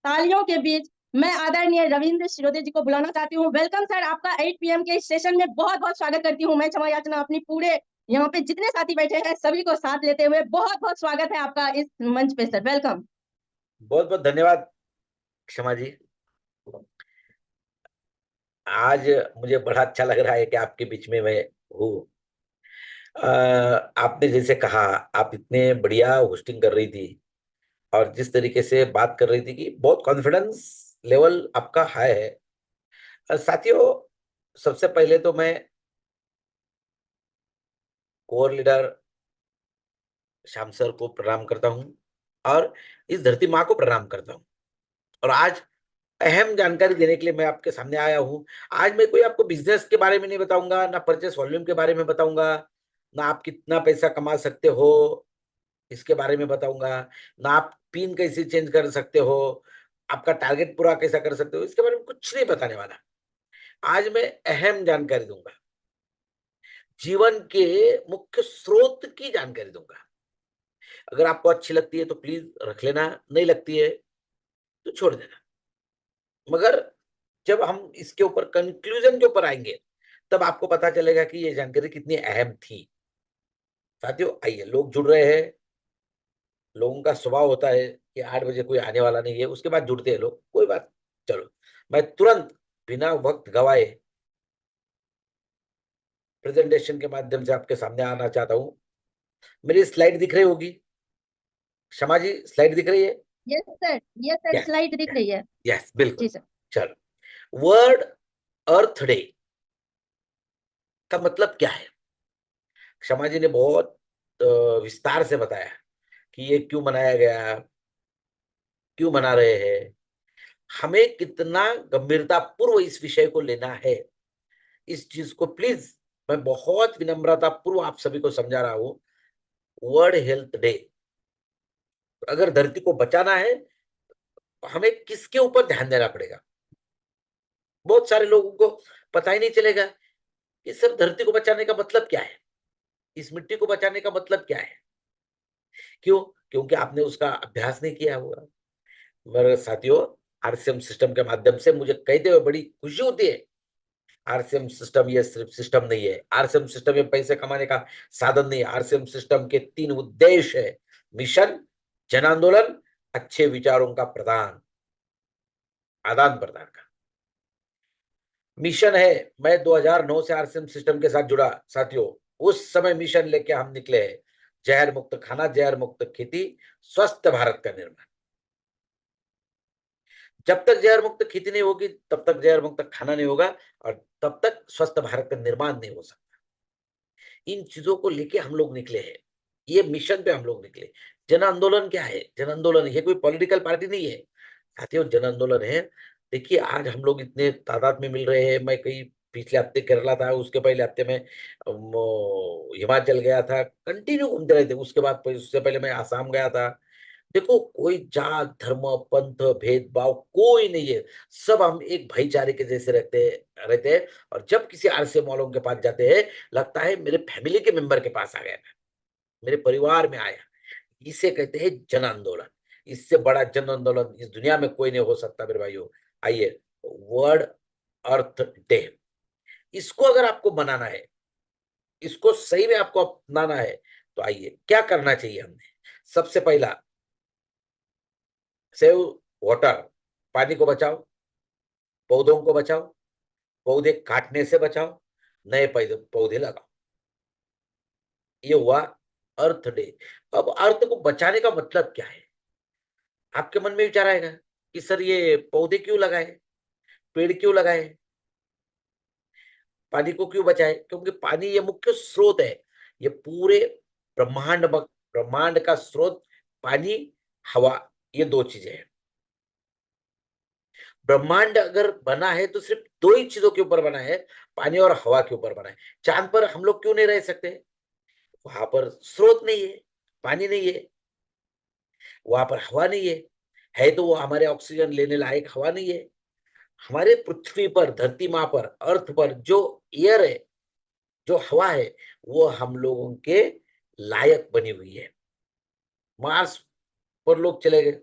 तालियों के बीच मैं आदरणीय रविंद्र शिरोदे जी को बुलाना चाहती हूँ। वेलकम सर, आपका 8 पीएम के इस सेशन में बहुत बहुत स्वागत करती हूँ। मैं क्षमा याचना अपनी पूरे यहाँ पे जितने साथी बैठे हैं सभी को साथ लेते हुए बहुत बहुत स्वागत है आपका इस मंच पे सर। वेलकम। बहुत बहुत धन्यवाद क्षमा जी। आज मुझे बड़ा अच्छा लग रहा है कि आपके बीच में मैं हूँ। आपने जैसे कहा, आप इतने बढ़िया होस्टिंग कर रही थी और जिस तरीके से बात कर रही थी कि बहुत कॉन्फिडेंस लेवल आपका हाई है। साथियों, सबसे पहले तो मैं कोर लीडर श्याम सर को प्रणाम करता हूँ और इस धरती माँ को प्रणाम करता हूँ। और आज अहम जानकारी देने के लिए मैं आपके सामने आया हूँ। आज मैं कोई आपको बिजनेस के बारे में नहीं बताऊंगा, ना परचेस वॉल्यूम के बारे में बताऊंगा, ना आप कितना पैसा कमा सकते हो इसके बारे में बताऊंगा, ना आप पिन कैसे चेंज कर सकते हो, आपका टारगेट पूरा कैसा कर सकते हो, इसके बारे में कुछ नहीं बताने वाला। आज मैं अहम जानकारी दूंगा, जीवन के मुख्य स्रोत की जानकारी दूंगा। अगर आपको अच्छी लगती है तो प्लीज रख लेना, नहीं लगती है तो छोड़ देना। मगर जब हम इसके ऊपर कंक्लूजन के ऊपर आएंगे तब आपको पता चलेगा कि ये जानकारी कितनी अहम थी। साथियों, आइए, लोग जुड़ रहे हैं। लोगों का स्वभाव होता है कि 8 बजे कोई आने वाला नहीं है, उसके बाद जुड़ते हैं लोग, कोई बात। चलो, मैं तुरंत बिना वक्त गवाए प्रेजेंटेशन के माध्यम से आपके सामने आना चाहता हूं। मेरी स्लाइड दिख रही होगी, क्षमा जी, स्लाइड दिख रही है? Yes sir, yes sir, yes, slide दिख रही है। यस, बिल्कुल। जी सर। चलो, वर्ल्ड अर्थ डे का मतलब क्या है? क्षमा जी ने बहुत विस्तार से बताया कि ये क्यों मनाया गया, क्यों मना रहे हैं, हमें कितना गंभीरता पूर्व इस विषय को लेना है। इस चीज को प्लीज मैं बहुत विनम्रता पूर्व आप सभी को समझा रहा हूं। वर्ल्ड हेल्थ डे, अगर धरती को बचाना है तो हमें किसके ऊपर ध्यान देना पड़ेगा? बहुत सारे लोगों को पता ही नहीं चलेगा कि सर धरती को बचाने का मतलब क्या है, इस मिट्टी को बचाने का मतलब क्या है। क्यों? क्योंकि आपने उसका अभ्यास नहीं किया होगा। मेरे साथियों, आरसीएम सिस्टम के माध्यम से मुझे कहते हुए बड़ी खुशी होती है। आरसीएम सिस्टम ये सिर्फ सिस्टम नहीं है, आरसीएम सिस्टम ये पैसे कमाने का साधन नहीं है। आरसीएम सिस्टम के 3 उद्देश्य है: मिशन, जन आंदोलन, अच्छे विचारों का प्रदान, आदान प्रदान का। मिशन है, मैं 2009 से आरसीएम सिस्टम के साथ जुड़ा। साथियों, उस समय मिशन लेके हम निकले हैं: जहर मुक्त खाना, जहर मुक्त खेती, स्वस्थ भारत का निर्माण। जब तक जहर मुक्त खेती नहीं होगी तब तक जहर मुक्त खाना नहीं होगा और तब तक स्वस्थ भारत का निर्माण नहीं हो सकता। इन चीजों को लेके हम लोग निकले हैं, ये मिशन पे हम लोग निकले। जन आंदोलन क्या है? जन आंदोलन ये कोई पॉलिटिकल पार्टी नहीं है साथियों, जन आंदोलन है। देखिए, आज हम लोग इतने तादाद में मिल रहे हैं। मैं कहीं पिछले हफ्ते केरला था, उसके पहले हफ्ते में हिमाचल गया था, कंटिन्यू घूमते रहते। उसके बाद उससे पहले मैं आसाम गया था। देखो, कोई जात धर्म पंथ भेदभाव कोई नहीं है, सब हम एक भाईचारे के जैसे रहते हैं। और जब किसी आरसीएम वालों के पास जाते हैं, लगता है मेरे फैमिली के मेंबर के पास आ गया, मेरे परिवार में आया। इसे कहते हैं जन आंदोलन। इससे बड़ा जन आंदोलन इस दुनिया में कोई नहीं हो सकता मेरे भाइयों। आइए, वर्ल्ड अर्थ डे, इसको अगर आपको बनाना है, इसको सही में आपको अपनाना है, तो आइए, क्या करना चाहिए हमने? सबसे पहला, सेव वाटर, पानी को बचाओ, पौधों को बचाओ, पौधे काटने से बचाओ, नए पौधे पौधे लगाओ। ये हुआ अर्थ डे। अब अर्थ को बचाने का मतलब क्या है? आपके मन में विचार आएगा कि सर ये पौधे क्यों लगाए, पेड़ क्यों लगाए, पानी को क्यों बचाए? क्योंकि पानी ये मुख्य स्रोत है। ये पूरे ब्रह्मांड का स्रोत पानी, हवा, ये 2 चीजें हैं। ब्रह्मांड अगर बना है तो सिर्फ 2 ही चीजों के ऊपर बना है, पानी और हवा के ऊपर बना है। चांद पर हम लोग क्यों नहीं रह सकते? वहां पर स्रोत नहीं है, पानी नहीं है, वहां पर हवा नहीं है तो वो हमारे ऑक्सीजन लेने लायक हवा नहीं है। हमारे पृथ्वी पर, धरती माँ पर, अर्थ पर जो एयर है, जो हवा है, वो हम लोगों के लायक बनी हुई है। मार्स पर लोग चले गए,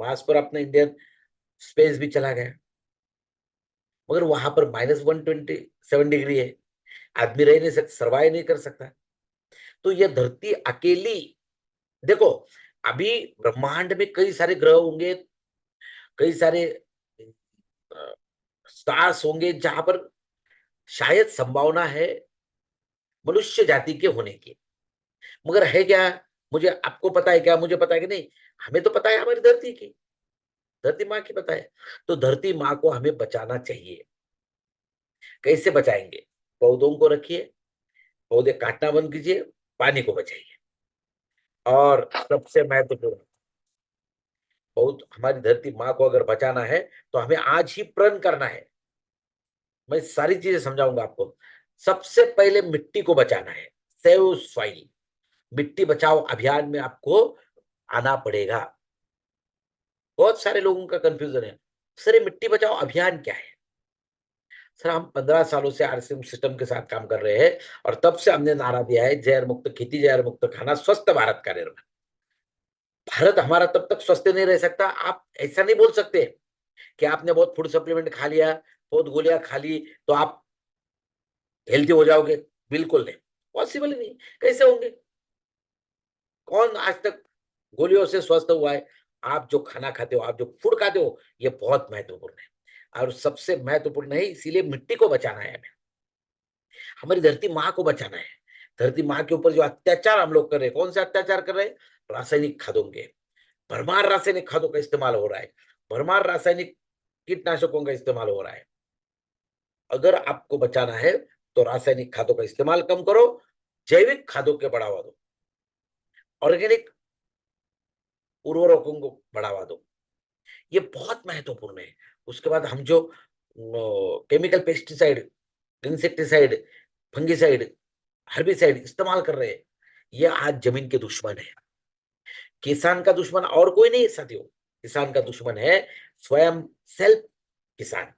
मार्स पर अपने इंडियन स्पेस भी चला गया, मगर वहां पर -127 डिग्री है, आदमी रह नहीं सकता, सर्वाइव नहीं कर सकता। तो यह धरती अकेली, देखो अभी ब्रह्मांड में कई सारे ग्रह होंगे, कई सारे स्टार्स होंगे जहां पर शायद संभावना है मनुष्य जाति के होने की, मगर है क्या? मुझे आपको पता है क्या? मुझे पता है कि नहीं? हमें तो पता है हमारी धरती की, धरती माँ की पता है। तो धरती माँ को हमें बचाना चाहिए। कैसे बचाएंगे? पौधों को रखिए, पौधे काटना बंद कीजिए, पानी को बचाइए, और सबसे महत्वपूर्ण, बहुत हमारी धरती माँ को अगर बचाना है तो हमें आज ही प्रण करना है। मैं सारी चीजें समझाऊंगा आपको। सबसे पहले मिट्टी को बचाना है, सेव सॉइल, मिट्टी बचाओ अभियान में आपको आना पड़ेगा। बहुत सारे लोगों का कंफ्यूजन है, सर ये मिट्टी बचाओ अभियान क्या है? सर हम 15 सालों से आरसीएम सिस्टम के साथ काम कर रहे हैं, और तब से हमने नारा दिया है, जहर मुक्त खेती, जहर मुक्त खाना, स्वस्थ भारत का निर्माण। भारत हमारा तब तक स्वस्थ नहीं रह सकता। आप ऐसा नहीं बोल सकते कि आपने बहुत फूड सप्लीमेंट खा लिया, बहुत गोलियां खा ली तो आप हेल्थी हो जाओगे। बिल्कुल नहीं, पॉसिबल ही नहीं। कैसे होंगे? कौन आज तक गोलियों से स्वस्थ हुआ है? आप जो खाना खाते हो, आप जो फूड खाते हो, ये बहुत महत्वपूर्ण है, और सबसे महत्वपूर्ण है, इसीलिए मिट्टी को बचाना है हमें, हमारी धरती माँ को बचाना है। धरती माँ के ऊपर जो अत्याचार हम लोग कर रहे हैं, कौन से अत्याचार कर रहे हैं? रासायनिक खादों के, भरमार रासायनिक खादों का इस्तेमाल हो रहा है, भरमार रासायनिक कीटनाशकों का इस्तेमाल हो रहा है। अगर आपको बचाना है तो रासायनिक खादों का इस्तेमाल कम करो, जैविक खादों के बढ़ावा दो, ऑर्गेनिक उर्वरकों को बढ़ावा दो, ये बहुत महत्वपूर्ण है। उसके बाद हम जो chemical pesticide, insecticide, fungicide, herbicide इस्तेमाल कर रहे हैं, ये आज जमीन के दुश्मन है। किसान का दुश्मन और कोई नहीं है साथियों, किसान का दुश्मन है स्वयं, सेल्फ किसान।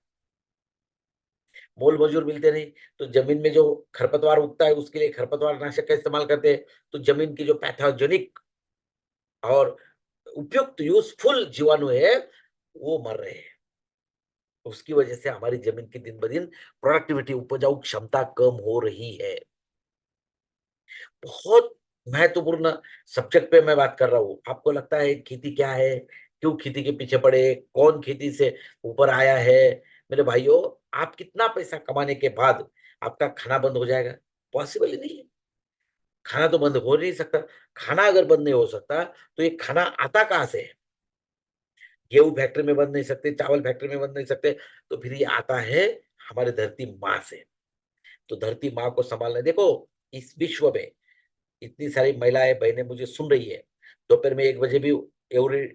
मोल मजूर मिलते नहीं तो जमीन में जो खरपतवार उगता है उसके लिए खरपतवार नाशक का इस्तेमाल करते हैं, तो जमीन की जो पैथोजेनिक और उपयुक्त यूजफुल जीवाणु है वो मर रहे हैं। उसकी वजह से हमारी जमीन की दिन ब दिन प्रोडक्टिविटी, उपजाऊ क्षमता कम हो रही है। बहुत महत्वपूर्ण सब्जेक्ट पे मैं बात कर रहा हूँ। आपको लगता है खेती क्या है, क्यों खेती के पीछे पड़े, कौन खेती से ऊपर आया है? मेरे भाइयों, आप कितना पैसा कमाने के बाद आपका खाना बंद हो जाएगा? पॉसिबल ही नहीं है। खाना तो बंद हो नहीं सकता। खाना अगर बंद नहीं हो सकता तो ये खाना आता कहाँ से है? गेहूं फैक्ट्री में बन नहीं सकते, चावल फैक्ट्री में बन नहीं सकते, तो फिर ये आता है हमारे धरती माँ से। तो धरती माँ को संभालना, देखो इस विश्व में इतनी सारी महिलाएं बहनें मुझे सुन रही है, दोपहर में 1 बजे भी, एवरी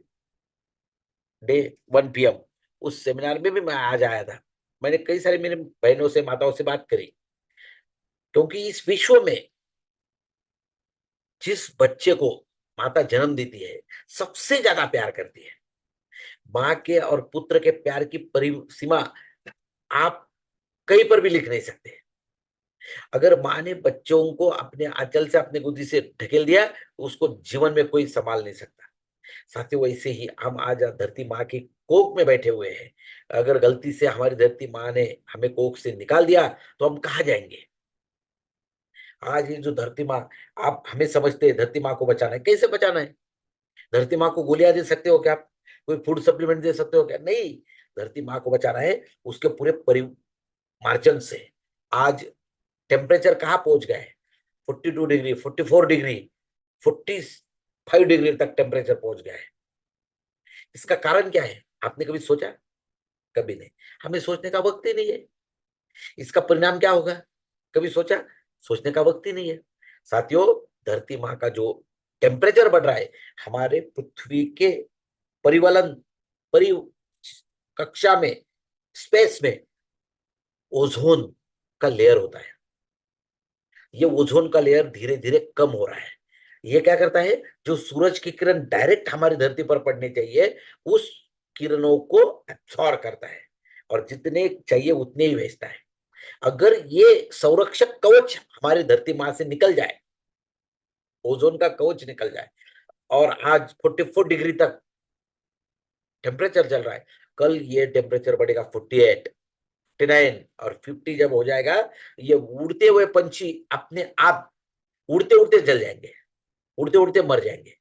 डे 1 PM, उस सेमिनार में भी मैं आज आया था। मैंने कई सारी मेरे बहनों से, माताओं से बात करी, क्योंकि इस विश्व में जिस बच्चे को माता जन्म देती है सबसे ज्यादा प्यार करती है। माँ के और पुत्र के प्यार की परिसीमा आप कहीं पर भी लिख नहीं सकते। अगर माँ ने बच्चों को अपने आंचल से, अपने गोदी से ढकेल दिया तो उसको जीवन में कोई संभाल नहीं सकता। साथियों, वैसे ही हम आज धरती माँ की कोख में बैठे हुए हैं। अगर गलती से हमारी धरती माँ ने हमें कोख से निकाल दिया तो हम कहाँ जाएंगे? आज ये जो धरती माँ, आप हमें समझते हैं धरती माँ को बचाना है, कैसे बचाना है? धरती माँ को गोलियां दे सकते हो क्या आप? कोई फूड सप्लीमेंट दे सकते हो क्या? नहीं। धरती माँ को बचाना है उसके पूरे परिमार्जन से। आज टेम्परेचर कहाँ पहुंच गए? 42 डिग्री, 44 डिग्री, 45 डिग्री तक टेम्परेचर पहुंच गया है। इसका कारण क्या है? आपने कभी सोचा? कभी नहीं। हमें सोचने का वक्त ही नहीं है। इसका परिणाम क्या होगा? कभी सोचा? सोचने का वक्त ही नहीं है। साथियों, धरती माँ का जो टेम्परेचर बढ़ रहा है, हमारे पृथ्वी के परिवलन, परि कक्षा में, स्पेस में ओजोन का लेयर होता है। ये ओजोन का लेयर धीरे धीरे कम हो रहा है। ये क्या करता है? जो सूरज की किरण डायरेक्ट हमारी धरती पर पड़नी चाहिए, उस किरणों को एब्सॉर्ब करता है, और जितने चाहिए उतने ही भेजता है। अगर ये संरक्षक कवच हमारी धरती माँ से निकल जाए, ओजोन का कवच निकल जाए, और आज 44 डिग्री तक टेम्परेचर चल रहा है, कल ये टेम्परेचर बढ़ेगा 48, 49 और 50 जब हो जाएगा, ये उड़ते हुए पंछी अपने आप उड़ते उड़ते जल जाएंगे, उड़ते उड़ते मर जाएंगे।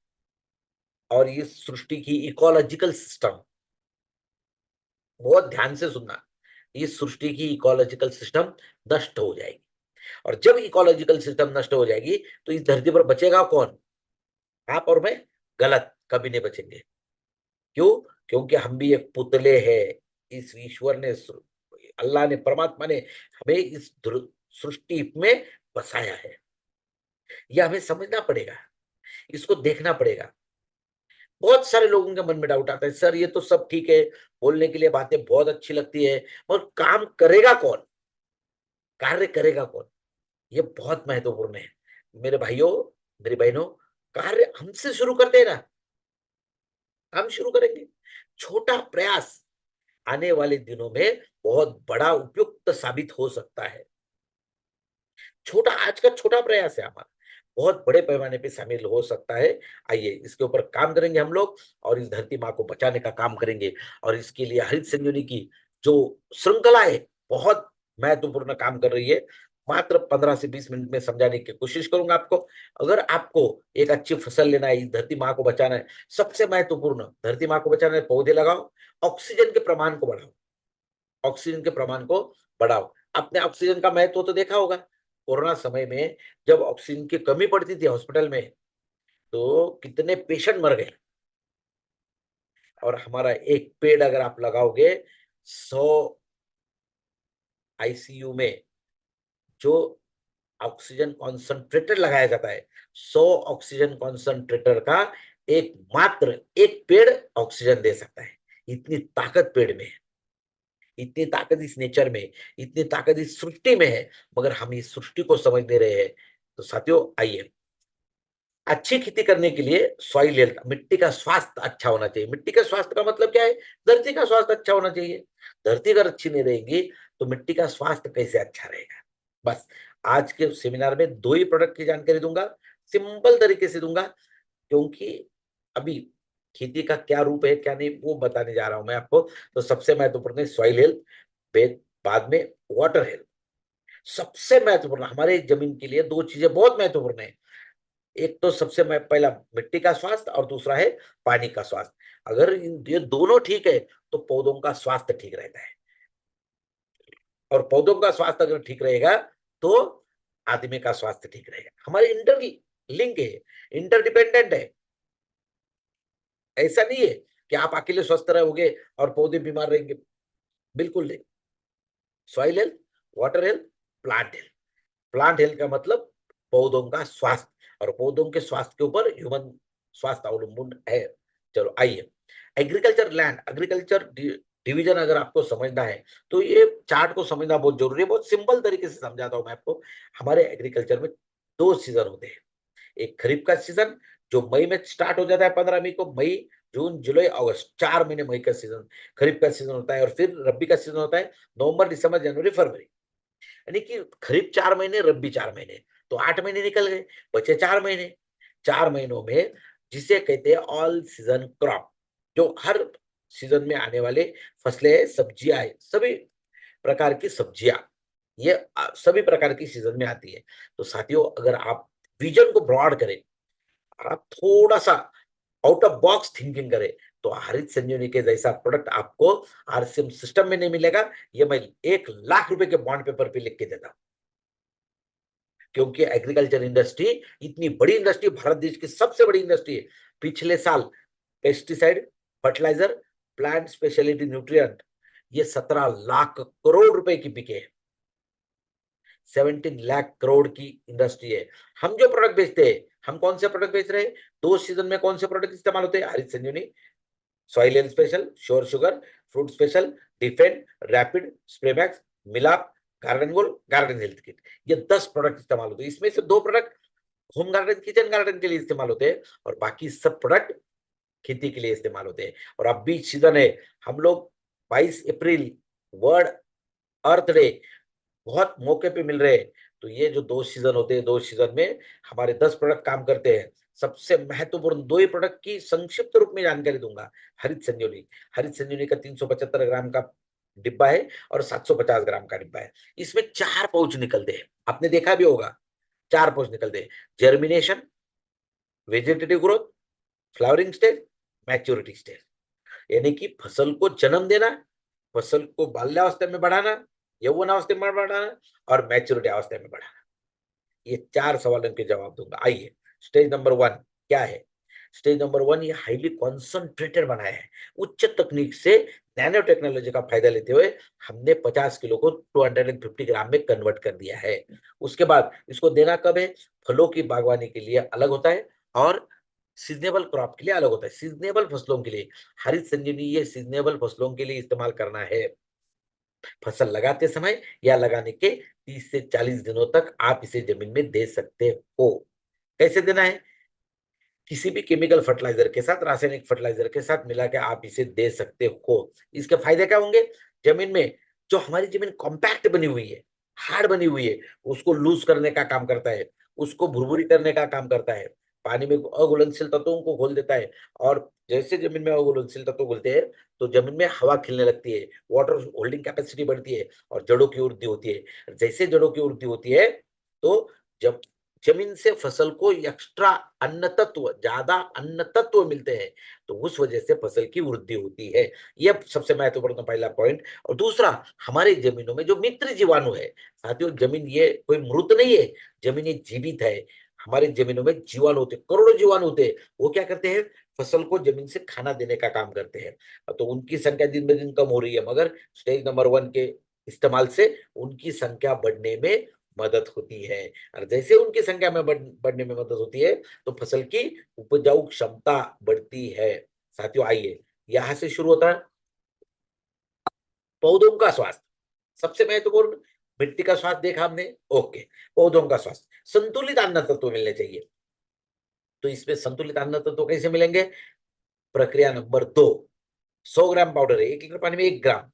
और इस सृष्टि की इकोलॉजिकल सिस्टम, बहुत ध्यान से सुनना, इस सृष्टि की इकोलॉजिकल सिस्टम नष्ट हो जाएगी। और जब इकोलॉजिकल सिस्टम नष्ट हो जाएगी तो इस धरती पर बचेगा कौन? आप और मैं? गलत, कभी नहीं बचेंगे। क्यों? क्योंकि हम भी एक पुतले हैं। इस ईश्वर ने, अल्लाह ने, परमात्मा ने हमें इस सृष्टि में बसाया है। यह हमें समझना पड़ेगा, इसको देखना पड़ेगा। बहुत सारे लोगों के मन में डाउट आता है, सर ये तो सब ठीक है, बोलने के लिए बातें बहुत अच्छी लगती है, और काम करेगा कौन? कार्य करेगा कौन? ये बहुत महत्वपूर्ण है मेरे भाइयों, मेरी बहनों। कार्य हमसे शुरू करते हैं ना, हम शुरू करेंगे। छोटा प्रयास आने वाले दिनों में बहुत बड़ा उपयुक्त साबित हो सकता है। छोटा, आज का छोटा प्रयास है हमारा, बहुत बड़े पैमाने पे शामिल हो सकता है। आइए इसके ऊपर काम करेंगे हम लोग, और इस धरती माँ को बचाने का काम करेंगे। और इसके लिए हरित संजीवनी की जो श्रृंखला है, बहुत महत्वपूर्ण काम कर रही है। मात्र 15 से 20 मिनट में समझाने की कोशिश करूंगा आपको। अगर आपको एक अच्छी फसल लेना है, इस धरती माँ को बचाना है, सबसे महत्वपूर्ण, धरती माँ को बचाना है, पौधे लगाओ, ऑक्सीजन के प्रमाण को बढ़ाओ, ऑक्सीजन के प्रमाण को बढ़ाओ। आपने ऑक्सीजन का महत्व तो देखा होगा। कोरोना समय में जब ऑक्सीजन की कमी पड़ती थी हॉस्पिटल में, तो कितने पेशेंट मर गए। और हमारा एक पेड़ अगर आप लगाओगे, 100 आईसीयू में जो ऑक्सीजन कॉन्सेंट्रेटर लगाया जाता है, 100 ऑक्सीजन कॉन्सेंट्रेटर का एक मात्र एक पेड़ ऑक्सीजन दे सकता है। इतनी ताकत पेड़ में है, इतनी ताकत इस नेचर में, इतनी ताकत इस सृष्टि में है, मगर हम इस सृष्टि को समझ नहीं रहे हैं। तो साथियों आइए, अच्छी खेती करने के लिए सॉइल हेल्थ, मिट्टी का स्वास्थ्य अच्छा होना चाहिए। मिट्टी का स्वास्थ्य का मतलब क्या है? धरती का स्वास्थ्य अच्छा होना चाहिए। धरती अगर अच्छी नहीं रहेगी तो मिट्टी का स्वास्थ्य कैसे अच्छा रहेगा? बस आज के सेमिनार में 2 ही प्रोडक्ट की जानकारी दूंगा, सिंपल तरीके से दूंगा, क्योंकि अभी खेती का क्या रूप है क्या नहीं वो बताने जा रहा हूं मैं आपको। तो सबसे महत्वपूर्ण है सॉइल हेल्थ, बाद में वाटर हेल्थ। सबसे महत्वपूर्ण हमारे जमीन के लिए 2 चीजें बहुत महत्वपूर्ण है। एक तो सबसे पहला मिट्टी का स्वास्थ्य, और दूसरा है पानी का स्वास्थ्य। अगर ये दोनों ठीक है तो पौधों का स्वास्थ्य ठीक रहता है, और पौधों का स्वास्थ्य अगर ठीक रहेगा तो आदमी का स्वास्थ्य ठीक रहेगा। हमारे इंटर लिंक है, इंटरडिपेंडेंट है। ऐसा नहीं है कि आप अकेले स्वस्थ रहोगे और पौधे बीमार रहेंगे, बिल्कुल नहीं। Soil health, water health, plant health. Plant health का मतलब पौधों का स्वास्थ्य, और पौधों के स्वास्थ्य के ऊपर ह्यूमन स्वास्थ्य अवलंबन है। चलो आइए, एग्रीकल्चर लैंड, एग्रीकल्चर डिवीजन अगर आपको समझना है तो ये चार्ट को समझना बहुत जरूरी है। बहुत सिंपल तरीके से समझाता हूं मैं आपको। हमारे एग्रीकल्चर में 2 सीजन होते हैं। एक खरीफ का सीजन जो मई में स्टार्ट हो जाता है, 15 मई को, मई जून जुलाई अगस्त, 4 महीने मई का सीजन खरीफ का सीजन होता है। और फिर रबी का सीजन होता है नवंबर दिसंबर जनवरी फरवरी। यानी कि खरीफ 4 महीने, रबी 4 महीने, तो 8 महीने निकल गए, बचे 4 महीने। 4 महीनों में जिसे कहते हैं ऑल सीजन क्रॉप, जो हर सीजन में आने वाले फसलें, सब्जियां है, सभी प्रकार की सब्जियां, ये सभी प्रकार की सीजन में आती है। तो साथियों अगर आप विजन को ब्रॉड करें, आप थोड़ा सा आउट ऑफ बॉक्स थिंकिंग करें, तो हरित संजीवनी के जैसा प्रोडक्ट आपको आरसीएम सिस्टम में नहीं मिलेगा। ये मैं 1 लाख रुपए के बॉन्ड पेपर पे लिख के देता हूं। क्योंकि एग्रीकल्चर इंडस्ट्री इतनी बड़ी इंडस्ट्री, भारत देश की सबसे बड़ी इंडस्ट्री है। पिछले साल pesticide, fertiliser, plant speciality nutrient, ये 17 लाख करोड़ रुपए की बिके हैं। 17 लाख करोड़ की इंडस्ट्री है। हम जो प्रोडक्ट बेचते हैं, हम कौन से प्रोडक्ट बेच रहे हैं? 2 सीजन में कौन से प्रोडक्ट इस्तेमाल होते हैं? Harit Sanjeevani, soil health special, sure sugar, fruit special, defend, rapid, spraymax, मिलाप, garden gold, garden health kit. ये 10 प्रोडक्ट इस्तेमाल होते हैं। इसमें से 2 product home garden, kitchen garden के लिए इस्तेमाल होते हैं, और बाकी सब प्रोडक्ट खेती के लिए इस्तेमाल होते हैं। और अब बीच सीजन है, हम लोग 22 अप्रैल वर्ल्ड अर्थ डे बहुत मौके पे मिल रहे हैं। तो ये जो 2 सीजन होते हैं, 2 सीजन में हमारे 10 प्रोडक्ट काम करते हैं। सबसे महत्वपूर्ण दो ही प्रोडक्ट की संक्षिप्त रूप में जानकारी दूंगा। हरित संजीवनी का 375 ग्राम का डिब्बा है और 750 ग्राम का डिब्बा है। इसमें 4 पाउच निकलते हैं, आपने देखा भी होगा, 4 पाउच निकलते हैं। Germination, vegetative growth, flowering stage, maturity stage, यानी कि फसल को जन्म देना, फसल को बाल्यावस्था में बढ़ाना, यौवनावस्था में बढ़ाना और मैच्योरिटी अवस्था में बढ़ाना। ये 4 सवालों के जवाब दूंगा। आइए, स्टेज नंबर 1 क्या है? स्टेज नंबर 1 ये हाईली कॉन्सेंट्रेटेड बनाया है। उच्च तकनीक से नैनो टेक्नोलॉजी का फायदा लेते हुए हमने 50 किलो को 250 ग्राम में कन्वर्ट कर दिया है। उसके बाद इसको देना कब है? फलों की बागवानी के लिए अलग होता है और सीजनेबल क्रॉप के लिए अलग होता है। सीजनेबल फसलों के लिए हरित संजीवनी ये सीजनेबल फसलों के लिए इस्तेमाल करना है। फसल लगाते समय या लगाने के 30 से 40 दिनों तक आप इसे जमीन में दे सकते हो। कैसे देना है? किसी भी केमिकल फर्टिलाइजर के साथ, रासायनिक फर्टिलाइजर के साथ मिला के आप इसे दे सकते हो। इसके फायदे क्या होंगे? जमीन में जो हमारी जमीन कॉम्पैक्ट बनी हुई है, हार्ड बनी हुई है, उसको लूज करने का काम करता है, उसको भुरभुरी करने का काम करता है, पानी में अघुलनशील तत्वों को घोल देता है। और जैसे जमीन में अघुलनशील तत्व घुलते हैं तो जमीन में हवा खिलने लगती है, वाटर होल्डिंग कैपेसिटी बढ़ती है और जड़ों की वृद्धि होती है। जैसे जड़ों की वृद्धि होती है तो जब जमीन से फसल को एक्स्ट्रा अन्न तत्व, ज्यादा अन्न तत्व मिलते हैं, तो उस वजह से फसल की वृद्धि होती है। यह सबसे महत्वपूर्ण पहला पॉइंट। और दूसरा, हमारे जमीनों में जो मित्र जीवाणु है, साथियों, जमीन ये कोई मृत नहीं है, जमीन ये जीवित है। हमारे जमीनों में जीवाणु होते, करोड़ों जीवाणु होते हैं। वो क्या करते हैं? फसल को जमीन से खाना देने का काम करते हैं। तो उनकी संख्या दिन ब दिन कम हो रही है, मगर स्टेज नंबर 1 के इस्तेमाल से उनकी संख्या बढ़ने में मदद होती है। और जैसे उनकी संख्या में बढ़ने में मदद होती है तो फसल की उपजाऊ क्षमता बढ़ती है। साथियों, आइए, यहां से शुरू होता है पौधों का स्वास्थ्य। सबसे महत्वपूर्ण, मिट्टी का स्वास्थ्य देखा हमने, ओके। पौधों का स्वास्थ्य, संतुलित अन्न तत्व मिलने चाहिए। तो इसमें संतुलित अन्न तत्व कैसे मिलेंगे? प्रक्रिया नंबर 2, 100 ग्राम पाउडर है 1 लीटर पानी में 1 ग्राम।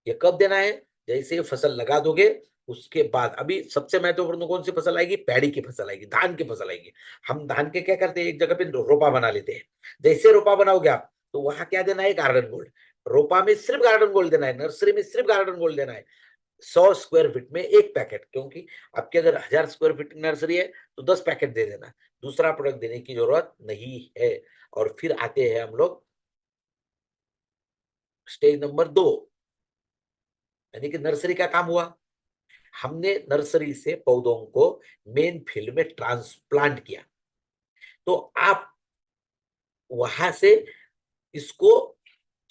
ये कब देना है? जैसे ये फसल लगा दोगे उसके बाद। अभी सबसे महत्वपूर्ण कौन सी फसल आएगी? पैडी की फसल आएगी, धान की फसल आएगी। हम धान के क्या करते हैं? एक जगह पे रोपा बना लेते हैं। जैसे रोपा बनाओगे आप तो वहां क्या देना है? Garden gold. रोपा में सिर्फ गार्डन गोल्ड देना है, नर्सरी में सिर्फ गार्डन गोल्ड देना है। 100 स्क्वायर फीट में 1 पैकेट, क्योंकि आपकी अगर 1000 स्क्वायर फीट की नर्सरी है तो 10 पैकेट दे देना। दूसरा प्रोडक्ट देने की जरूरत नहीं है। और फिर आते हैं हम लोग स्टेज नंबर 2, यानी कि नर्सरी का काम हुआ। हमने नर्सरी से पौधों को मेन फील्ड में ट्रांसप्लांट किया, तो आप वहां से इसको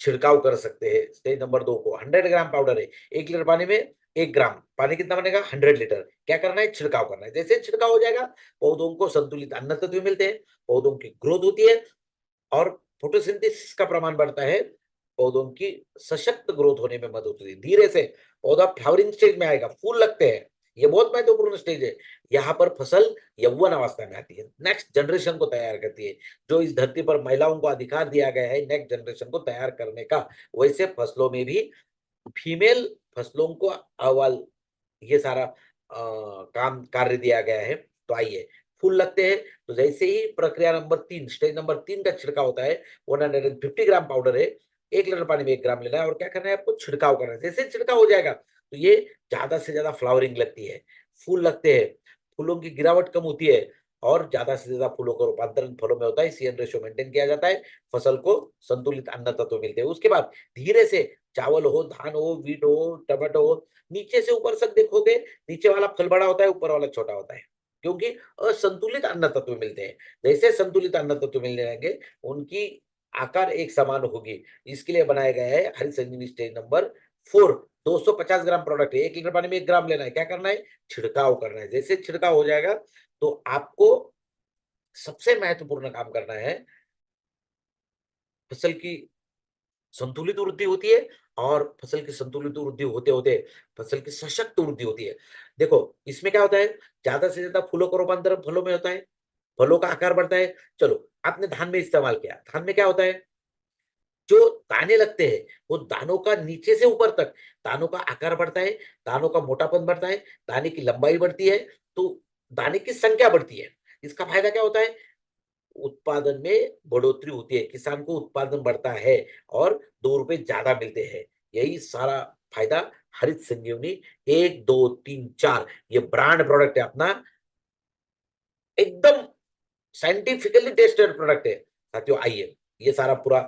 छिड़काव कर सकते हैं। स्टेज नंबर 2 को 100 ग्राम पाउडर है 1 लीटर पानी में 1 ग्राम। पानी कितना बनेगा? 100 लीटर। क्या करना है? छिड़काव करना है। जैसे छिड़काव हो जाएगा पौधों को संतुलित अन्न तत्व मिलते हैं, पौधों की ग्रोथ होती है और फोटोसिंथेसिस का प्रमाण बढ़ता है। पौधों की सशक्त ग्रोथ होने में मदद होती है। धीरे से पौधा फ्लावरिंग स्टेज में आएगा, फूल लगते हैं। ये बहुत महत्वपूर्ण स्टेज है। यहाँ पर फसल यौवन अवस्था में आती है, नेक्स्ट जनरेशन को तैयार करती है। जो इस धरती पर महिलाओं को अधिकार दिया गया है नेक्स्ट जनरेशन को तैयार करने का, वैसे फसलों में भी फीमेल फसलों को अव्वल ये सारा काम कार्य दिया गया है। तो आइए, फूल लगते हैं तो जैसे ही प्रक्रिया नंबर 3, स्टेज नंबर 3 का छिड़काव होता है। 150 ग्राम पाउडर है 1 लीटर पानी में 1 ग्राम लेना है और क्या करना है? आपको छिड़काव करना है। जैसे छिड़काव हो जाएगा तो ये ज्यादा से ज्यादा फ्लावरिंग लगती है, फूल लगते हैं, फूलों की गिरावट कम होती है और ज्यादा से ज्यादा फूलों का रूपांतरण फलों में होता है। सीएन रेशियो मेंटेन किया जाता है, फसल को संतुलित अन्न तत्व मिलते हैं। उसके बाद धीरे से चावल हो, धान हो, वीट हो, टमाटो हो, नीचे से ऊपर तक देखोगे नीचे वाला फल बड़ा होता है, ऊपर वाला छोटा होता है, क्योंकि असंतुलित अन्न तत्व मिलते हैं। जैसे संतुलित अन्न तत्व मिलने लगेंगे उनकी आकार एक समान होगी। इसके लिए बनाया गया है हरित संजीवनी स्टेज नंबर 4। 250 ग्राम प्रोडक्ट है 1 लीटर पानी में 1 ग्राम लेना है। क्या करना है? छिड़काव करना है। जैसे छिड़काव हो जाएगा तो आपको सबसे महत्वपूर्ण काम करना है, फसल की संतुलित वृद्धि होती है और फसल की संतुलित वृद्धि होते होते फसल की सशक्त वृद्धि होती है। देखो इसमें क्या होता है? ज्यादा से ज्यादा फूलों का रूपांतरण फलों में होता है, फलों का आकार बढ़ता है। चलो, आपने धान में इस्तेमाल किया, धान में क्या होता है? जो दाने लगते हैं वो दानों का नीचे से ऊपर तक दानों का आकार बढ़ता है, दानों का मोटापन बढ़ता है, दाने की लंबाई बढ़ती है, तो दाने की संख्या बढ़ती है। इसका फायदा क्या होता है? उत्पादन में बढ़ोतरी होती है, किसान को उत्पादन बढ़ता है और 2 रुपए ज्यादा मिलते हैं। यही सारा फायदा हरित संजीवनी 1, 2, 3, 4 ये ब्रांड प्रोडक्ट है अपना, एकदम साइंटिफिकली टेस्टेड प्रोडक्ट है। साथियों आइए ये सारा पूरा,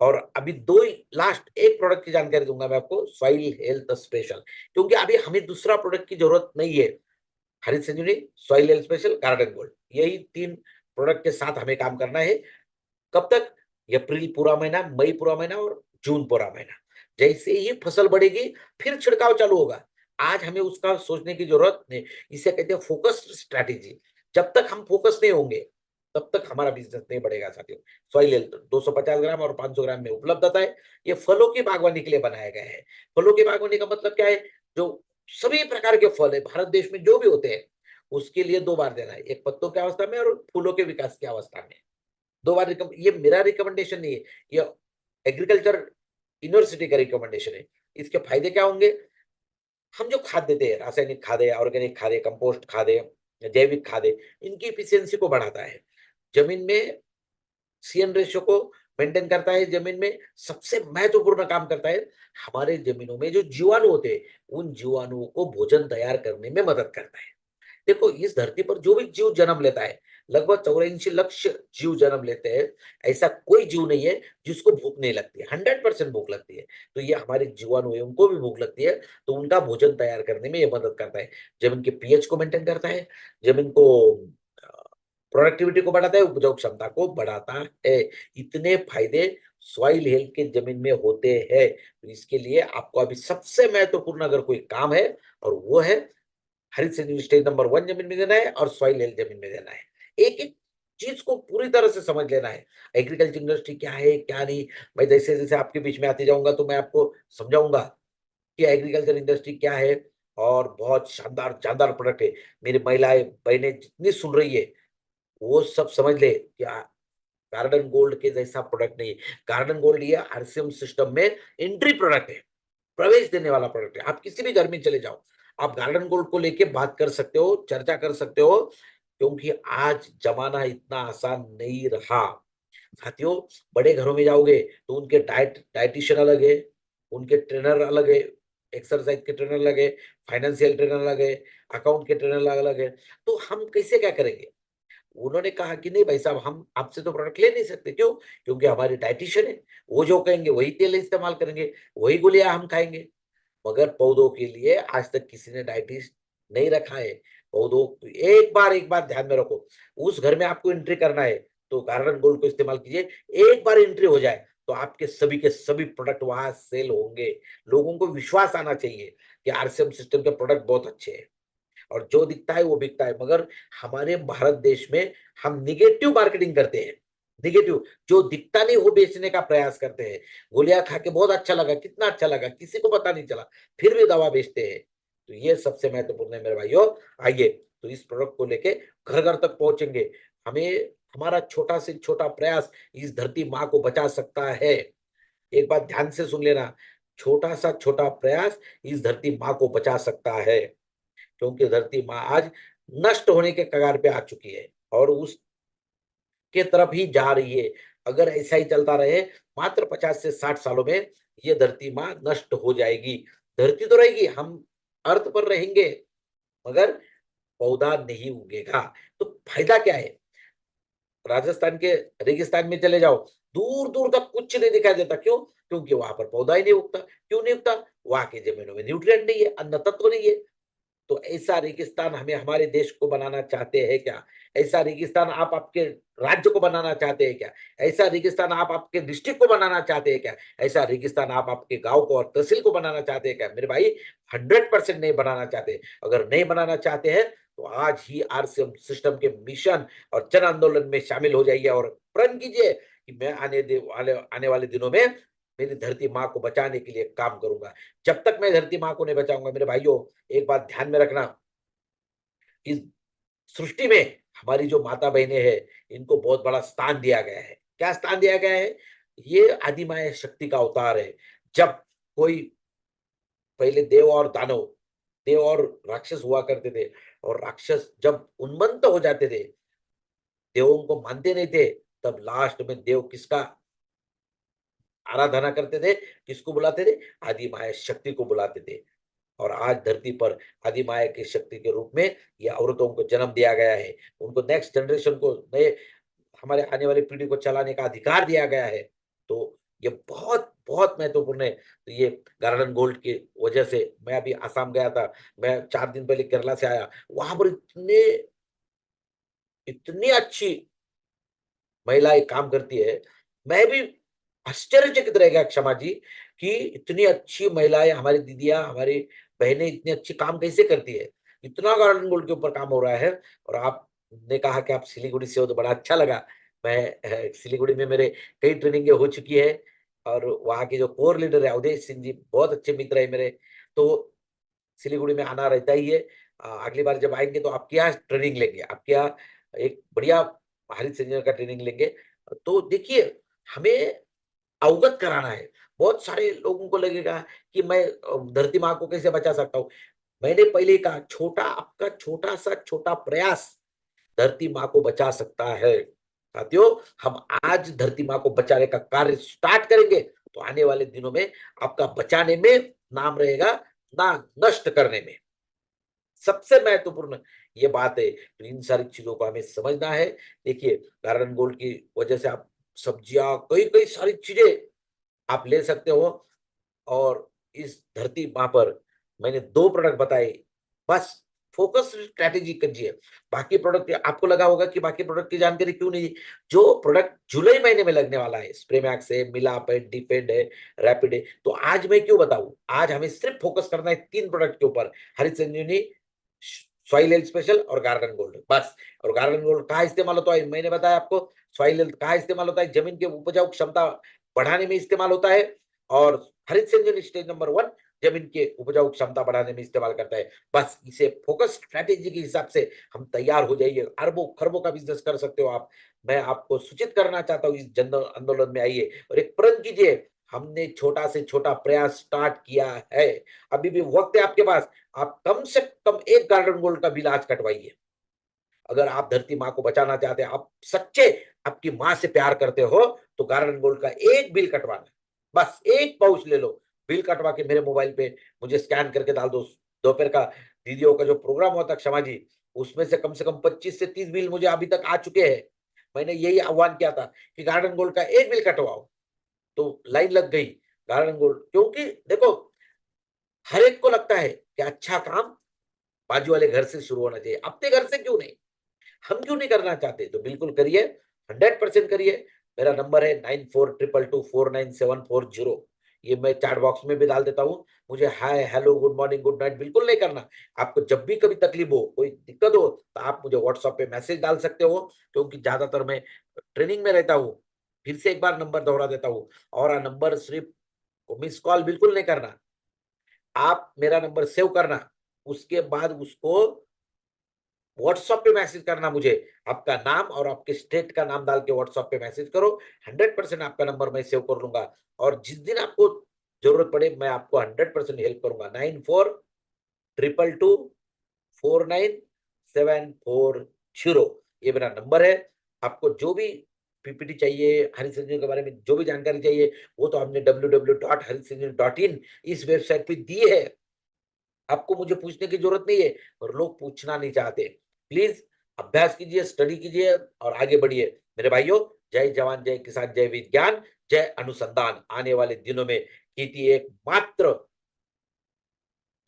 और अभी दो ही लास्ट एक प्रोडक्ट की जानकारी दूंगा मैं आपको, सॉइल हेल्थ स्पेशल, क्योंकि अभी हमें दूसरा प्रोडक्ट की जरूरत नहीं है। Harit Sanjeevani, soil health special, garden gold, यही 3 प्रोडक्ट के साथ हमें काम करना है। कब तक? अप्रैल पूरा महीना, मई पूरा महीना और जून पूरा महीना। जैसे ही फसल बढ़ेगी फिर छिड़काव चालू होगा। आज हमें उसका सोचने की जरूरत नहीं। इसे कहते हैं फोकस्ड स्ट्रैटेजी। जब तक हम फोकस नहीं होंगे तब तक हमारा बिजनेस नहीं बढ़ेगा। साथियों सॉइल हेल्थ 250 ग्राम और 500 ग्राम में उपलब्ध आता है। ये फलों की बागवानी के लिए बनाया गया है। फलों की बागवानी का मतलब क्या है? जो सभी प्रकार के फल है भारत देश में जो भी होते हैं उसके लिए 2 बार देना है, एक पत्तों की अवस्था में और फूलों के विकास की अवस्था में। 2 बार ये मेरा रिकमेंडेशन नहीं है, ये एग्रीकल्चर यूनिवर्सिटी का रिकमेंडेशन है। इसके फायदे क्या होंगे? हम जो खाद देते हैं, रासायनिक खाद है, ऑर्गेनिक खाद है, कंपोस्ट खाद है, जैविक खाद है, इनकी इफिशियंसी को बढ़ाता है। जमीन में सीएन रेशियो को मेंटेन करता है। जमीन में सबसे महत्वपूर्ण काम करता है, हमारे जमीनों में जो जीवाणु होते हैं उन जीवाणुओं को भोजन तैयार करने में मदद करता है। देखो इस धरती पर जो भी जीव जन्म लेता है, लगभग 84 लक्ष जीव जन्म लेते हैं। ऐसा कोई जीव नहीं है जिसको भूख नहीं लगती है, 100% भूख लगती है। तो ये हमारे जीवाणु है, उनको भी भूख लगती है, तो उनका भोजन तैयार करने में ये मदद करता है। जमीन के पीएच को मेंटेन करता है, जमीन को प्रोडक्टिविटी को बढ़ाता है, उपजाऊ क्षमता को बढ़ाता है। इतने फायदे सॉइल हेल्थ के जमीन में होते हैं। तो इसके लिए आपको अभी सबसे महत्वपूर्ण अगर कोई काम है और वो है हरित संजीवनी स्टेज नंबर 1 जमीन में देना है और सॉइल हेल्थ जमीन में देना है। एक एक चीज को पूरी तरह से समझ लेना है। एग्रीकल्चर इंडस्ट्री क्या है क्या नहीं, मैं जैसे जैसे आपके बीच में आते जाऊंगा तो मैं आपको समझाऊंगा कि एग्रीकल्चर इंडस्ट्री क्या है। और बहुत शानदार शानदार प्रोडक्ट है। मेरी महिलाएं बहनें जितनी सुन रही है वो सब समझ ले क्या, गार्डन गोल्ड के जैसा प्रोडक्ट नहीं है। गार्डन गोल्ड ये आरसीएम सिस्टम में एंट्री प्रोडक्ट है, प्रवेश देने वाला प्रोडक्ट है। आप किसी भी घर में चले जाओ, आप गार्डन गोल्ड को लेके बात कर सकते हो, चर्चा कर सकते हो, क्योंकि आज जमाना इतना आसान नहीं रहा। साथियों बड़े घरों में जाओगे तो उनके डाइटिशियन अलग है, उनके ट्रेनर अलग है, एक्सरसाइज के ट्रेनर अलग है, फाइनेंशियल ट्रेनर अलग है, अकाउंट के ट्रेनर अलग अलग है। तो हम कैसे क्या करेंगे? उन्होंने कहा कि नहीं भाई साहब हम आपसे तो प्रोडक्ट ले नहीं सकते। क्यों? क्योंकि हमारे डाइटिशियन है, वो जो कहेंगे वही तेल इस्तेमाल करेंगे, वही गोलियां हम खाएंगे। मगर पौधों के लिए आज तक किसी ने डाइटिस्ट नहीं रखा है। पौधों एक बार ध्यान में रखो, उस घर में आपको एंट्री करना है तो गार्डन गोल्ड को इस्तेमाल कीजिए। एक बार एंट्री हो जाए तो आपके सभी के सभी प्रोडक्ट वहां सेल होंगे। लोगों को विश्वास आना चाहिए कि आरसीएम सिस्टम के प्रोडक्ट बहुत अच्छे हैं और जो दिखता है वो बिकता है। मगर हमारे भारत देश में हम निगेटिव मार्केटिंग करते हैं। निगेटिव, जो दिखता नहीं वो बेचने का प्रयास करते हैं। गोलियां खा के बहुत अच्छा लगा, कितना अच्छा लगा, किसी को पता नहीं चला, फिर भी दवा बेचते हैं। तो ये सबसे महत्वपूर्ण है मेरे भाइयों। आइए तो इस प्रोडक्ट को लेके घर घर तक पहुंचेंगे। हमें हमारा छोटा से छोटा प्रयास इस धरती माँ को बचा सकता है। एक बात ध्यान से सुन लेना, छोटा सा छोटा प्रयास इस धरती माँ को बचा सकता है। क्योंकि धरती माँ आज नष्ट होने के कगार पे आ चुकी है और उसके तरफ ही जा रही है। अगर ऐसा ही चलता रहे मात्र 50 से 60 सालों में ये धरती माँ नष्ट हो जाएगी। धरती तो रहेगी, हम अर्थ पर रहेंगे, मगर पौधा नहीं उगेगा। तो फायदा क्या है? राजस्थान के रेगिस्तान में चले जाओ, दूर दूर तक कुछ नहीं दिखाई देता। क्यों? क्योंकि वहां पर पौधा ही नहीं उगता। क्यों नहीं उगता? वहां की जमीनों में न्यूट्रिएंट नहीं है, अन्न तत्व नहीं है। तो ऐसा रेगिस्तान हमें हमारे देश को बनाना चाहते हैं क्या? ऐसा रेगिस्तान आप आपके राज्य को बनाना चाहते हैं क्या? ऐसा रेगिस्तान आप आपके डिस्ट्रिक्ट को बनाना चाहते हैं क्या? ऐसा रेगिस्तान आप आपके गांव को और तहसील को बनाना चाहते हैं क्या? मेरे भाई 100% नहीं बनाना चाहते। अगर नहीं बनाना चाहते हैं तो आज ही आरसीएम सिस्टम के मिशन और जन आंदोलन में शामिल हो जाइए और प्रण कीजिए कि मैं आने वाले दिनों में मेरी धरती माँ को बचाने के लिए काम करूंगा। जब तक मैं धरती माँ को नहीं बचाऊंगा मेरे भाइयों, एक बात ध्यान में रखना, इस सृष्टि में हमारी जो माता बहनें हैं इनको बहुत बड़ा स्थान दिया गया है। क्या स्थान दिया गया है? ये आदिमाया शक्ति का अवतार है। जब कोई पहले देव और राक्षस हुआ करते थे, और राक्षस जब उन्मत्त हो जाते थे देवों को मानते नहीं थे, तब लास्ट में देव किसका आराधना करते थे, किसको बुलाते थे? आदि माया शक्ति को बुलाते थे। और आज धरती पर आदि माया की शक्ति के रूप में ये औरतों को जन्म दिया गया है, उनको नेक्स्ट जनरेशन को, नए हमारे आने वाली पीढ़ी को चलाने का अधिकार दिया गया है। तो ये बहुत बहुत महत्वपूर्ण है। तो ये गार्डन गोल्ड की वजह से मैं अभी आसाम गया था, मैं 4 दिन पहले केरला से आया, वहां पर इतने इतनी अच्छी महिलाएं काम करती है। मैं भी आश्चर्यचकित रह गया क्षमा जी, कि इतनी अच्छी महिलाएं, हमारी दीदियां, हमारी बहनें इतनी अच्छी काम कैसे करती है। इतना गार्डन गोल्ड के ऊपर काम हो रहा है। और आपने कहा कि आप सिलीगुड़ी से हो, तो बड़ा अच्छा लगा। मैं सिलीगुड़ी में मेरे कई ट्रेनिंगें हो चुकी है, और वहाँ के जो कोर लीडर है अवधेश सिंह जी, बहुत अच्छे मित्र है मेरे। तो सिलीगुड़ी में आना रहता ही है। अगली बार जब आएंगे तो आपके यहाँ ट्रेनिंग लेंगे, आपके यहाँ एक बढ़िया हरित इंजीनियर का ट्रेनिंग लेंगे। तो देखिए, हमें अवगत कराना है। बहुत सारे लोगों को लगेगा कि मैं धरती माँ को कैसे बचा सकता हूँ। मैंने पहले ही कहा, छोटा आपका छोटा सा छोटा प्रयास धरती माँ को बचा सकता है। साथियों, हम आज धरती माँ को बचाने का कार्य स्टार्ट करेंगे, तो आने वाले दिनों में आपका बचाने में नाम रहेगा, ना नष्ट करने में। सबसे महत्वपूर्ण ये बात है। तो इन सारी चीजों को हमें समझना है। देखिए, गार्डन गोल्ड की वजह से आप सब्जियां, कई कई सारी चीजें आप ले सकते हो। और इस धरती माँ पर मैंने 2 प्रोडक्ट बताए, बस फोकस स्ट्रैटेजी कीजिए। बाकी प्रोडक्ट आपको लगा होगा कि बाकी प्रोडक्ट की जानकारी क्यों नहीं दी। जो प्रोडक्ट जुलाई महीने में लगने वाला है, स्प्रेमैक्स है, मिलाप है, डिफेंड है, रैपिड है, तो आज मैं क्यों बताऊं। आज हमें सिर्फ फोकस करना है 3 प्रोडक्ट के ऊपर, हरित संजीवनी, सॉइल हेल्थ स्पेशल और गार्डन गोल्ड, बस। और गार्डन गोल्ड कहाँ इस्तेमाल होता है, मैंने बताया आपको। सॉइल हेल्थ कहाँ इस्तेमाल होता है, जमीन के उपजाऊ क्षमता बढ़ाने में इस्तेमाल होता है। और हरित संजीवनी स्टेज नंबर 1 जमीन के उपजाऊ क्षमता बढ़ाने में इस्तेमाल करता है। बस इसे फोकस स्ट्रैटेजी के हिसाब से हम तैयार हो जाइए, अरबों खरबों का बिजनेस कर सकते हो आप। मैं आपको सूचित करना चाहता हूँ, इस जन आंदोलन में आइए और एक प्रण कीजिए। हमने छोटा से छोटा प्रयास स्टार्ट किया है, अभी भी वक्त है आपके पास। आप कम से कम एक गार्डन गोल्ड का बिल आज कटवाइए। अगर आप धरती माँ को बचाना चाहते हैं, आप सच्चे आपकी माँ से प्यार करते हो, तो गार्डन गोल्ड का एक बिल कटवाना, बस एक पाउच ले लो, बिल कटवा के मेरे मोबाइल पे मुझे स्कैन करके डाल दो। दोपहर का दीदियों का जो प्रोग्राम होता है क्षमा जी, उसमें से कम 25 से 30 बिल मुझे अभी तक आ चुके हैं। मैंने यही आह्वान किया था कि गार्डन गोल्ड का एक बिल कटवाओ, तो लाइन लग गई गार्डन गोल्ड। क्योंकि देखो, हर एक को लगता है कि अच्छा काम बाजू वाले घर से शुरू होना चाहिए, अपने घर से क्यों नहीं, हम क्यों नहीं करना चाहते। तो बिल्कुल करिए, 100% करिए। मेरा नंबर है 9422249740। ये मैं चैट बॉक्स में भी डाल देता हूँ। मुझे hi, hello, good morning, good night बिल्कुल नहीं करना। आपको जब भी कभी तकलीफ हो, कोई दिक्कत हो, तो आप मुझे व्हाट्सएप पे मैसेज डाल सकते हो, क्योंकि ज्यादातर मैं ट्रेनिंग में रहता हूँ। फिर से एक बार नंबर दोहरा देता हूँ, और नंबर सिर्फ मिस कॉल बिल्कुल नहीं करना। आप मेरा नंबर सेव करना, उसके बाद उसको व्हाट्सएप पे मैसेज करना मुझे। आपका नाम और आपके स्टेट का नाम डाल के व्हाट्सएप पे मैसेज करो। 100% आपका नंबर मैं सेव कर लूंगा, और जिस दिन आपको जरूरत पड़े मैं आपको 100% हेल्प करूंगा। 9422249740, ये मेरा नंबर है। आपको जो भी पीपीटी चाहिए, हरित संजीवनी के बारे में जो भी जानकारी चाहिए, वो तो हमने www.haritsanjeevani.in इस वेबसाइट पे दी है। आपको मुझे पूछने की जरूरत नहीं है, और लोग पूछना नहीं चाहते। प्लीज अभ्यास कीजिए, स्टडी कीजिए और आगे बढ़िए मेरे भाइयों। जय जवान, जय किसान, जय विज्ञान, जय अनुसंधान। आने वाले दिनों में खेती एक मात्र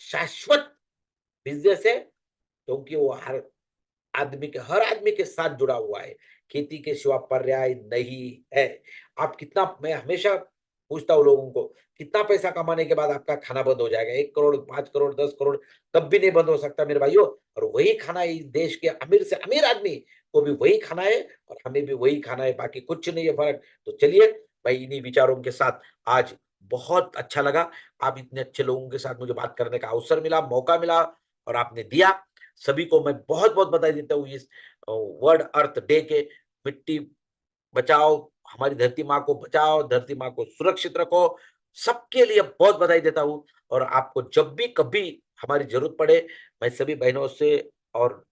शाश्वत बिजनेस है, क्योंकि वो हर आदमी के साथ जुड़ा हुआ है। खेती के सिवा पर्याय नहीं है। आप कितना, मैं हमेशा पूछता हूँ लोगों को, कितना पैसा कमाने के बाद आपका खाना बंद हो जाएगा? 1 करोड़, 5 करोड़, 10 करोड़, कब भी नहीं बंद हो सकता मेरे भाइयों। और वही खाना है, इस देश के अमीर से अमीर आदमी को भी वही खाना है, और हमें भी वही खाना है, बाकी कुछ नहीं है फर्क। तो चलिए भाई, इन्हीं विचारों के साथ आज बहुत अच्छा लगा। आप इतने अच्छे लोगों के साथ मुझे बात करने का अवसर मिला, मौका मिला, और आपने दिया। सभी को मैं बहुत बहुत बधाई देता हूँ इस वर्ल्ड अर्थ डे के। मिट्टी बचाओ, हमारी धरती माँ को बचाओ, धरती माँ को सुरक्षित रखो, सबके लिए बहुत बधाई देता हूँ। और आपको जब भी कभी हमारी जरूरत पड़े, मैं सभी बहनों से और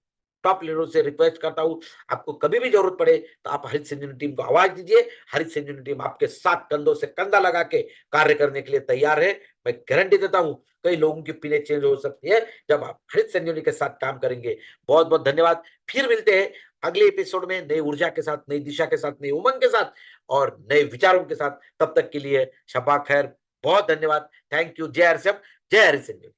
टॉप लीडरों से रिक्वेस्ट करता हूँ, आपको कभी भी जरूरत पड़े तो आप हरित संजीवनी टीम को आवाज दीजिए। हरित संजीवनी टीम आपके साथ कंधों से कंधा लगा के कार्य करने के लिए तैयार है। मैं गारंटी देता हूँ कई लोगों की पीने चेंज हो सकती है जब आप हरित संजीवनी के साथ काम करेंगे। बहुत बहुत धन्यवाद। फिर मिलते हैं अगले एपिसोड में नई ऊर्जा के साथ, नई दिशा के साथ, नई उमंग के साथ और नए विचारों के साथ। तब तक के लिए शबा खैर, बहुत धन्यवाद। Thank you. जय हरिशम, जय हरि संजीवनी।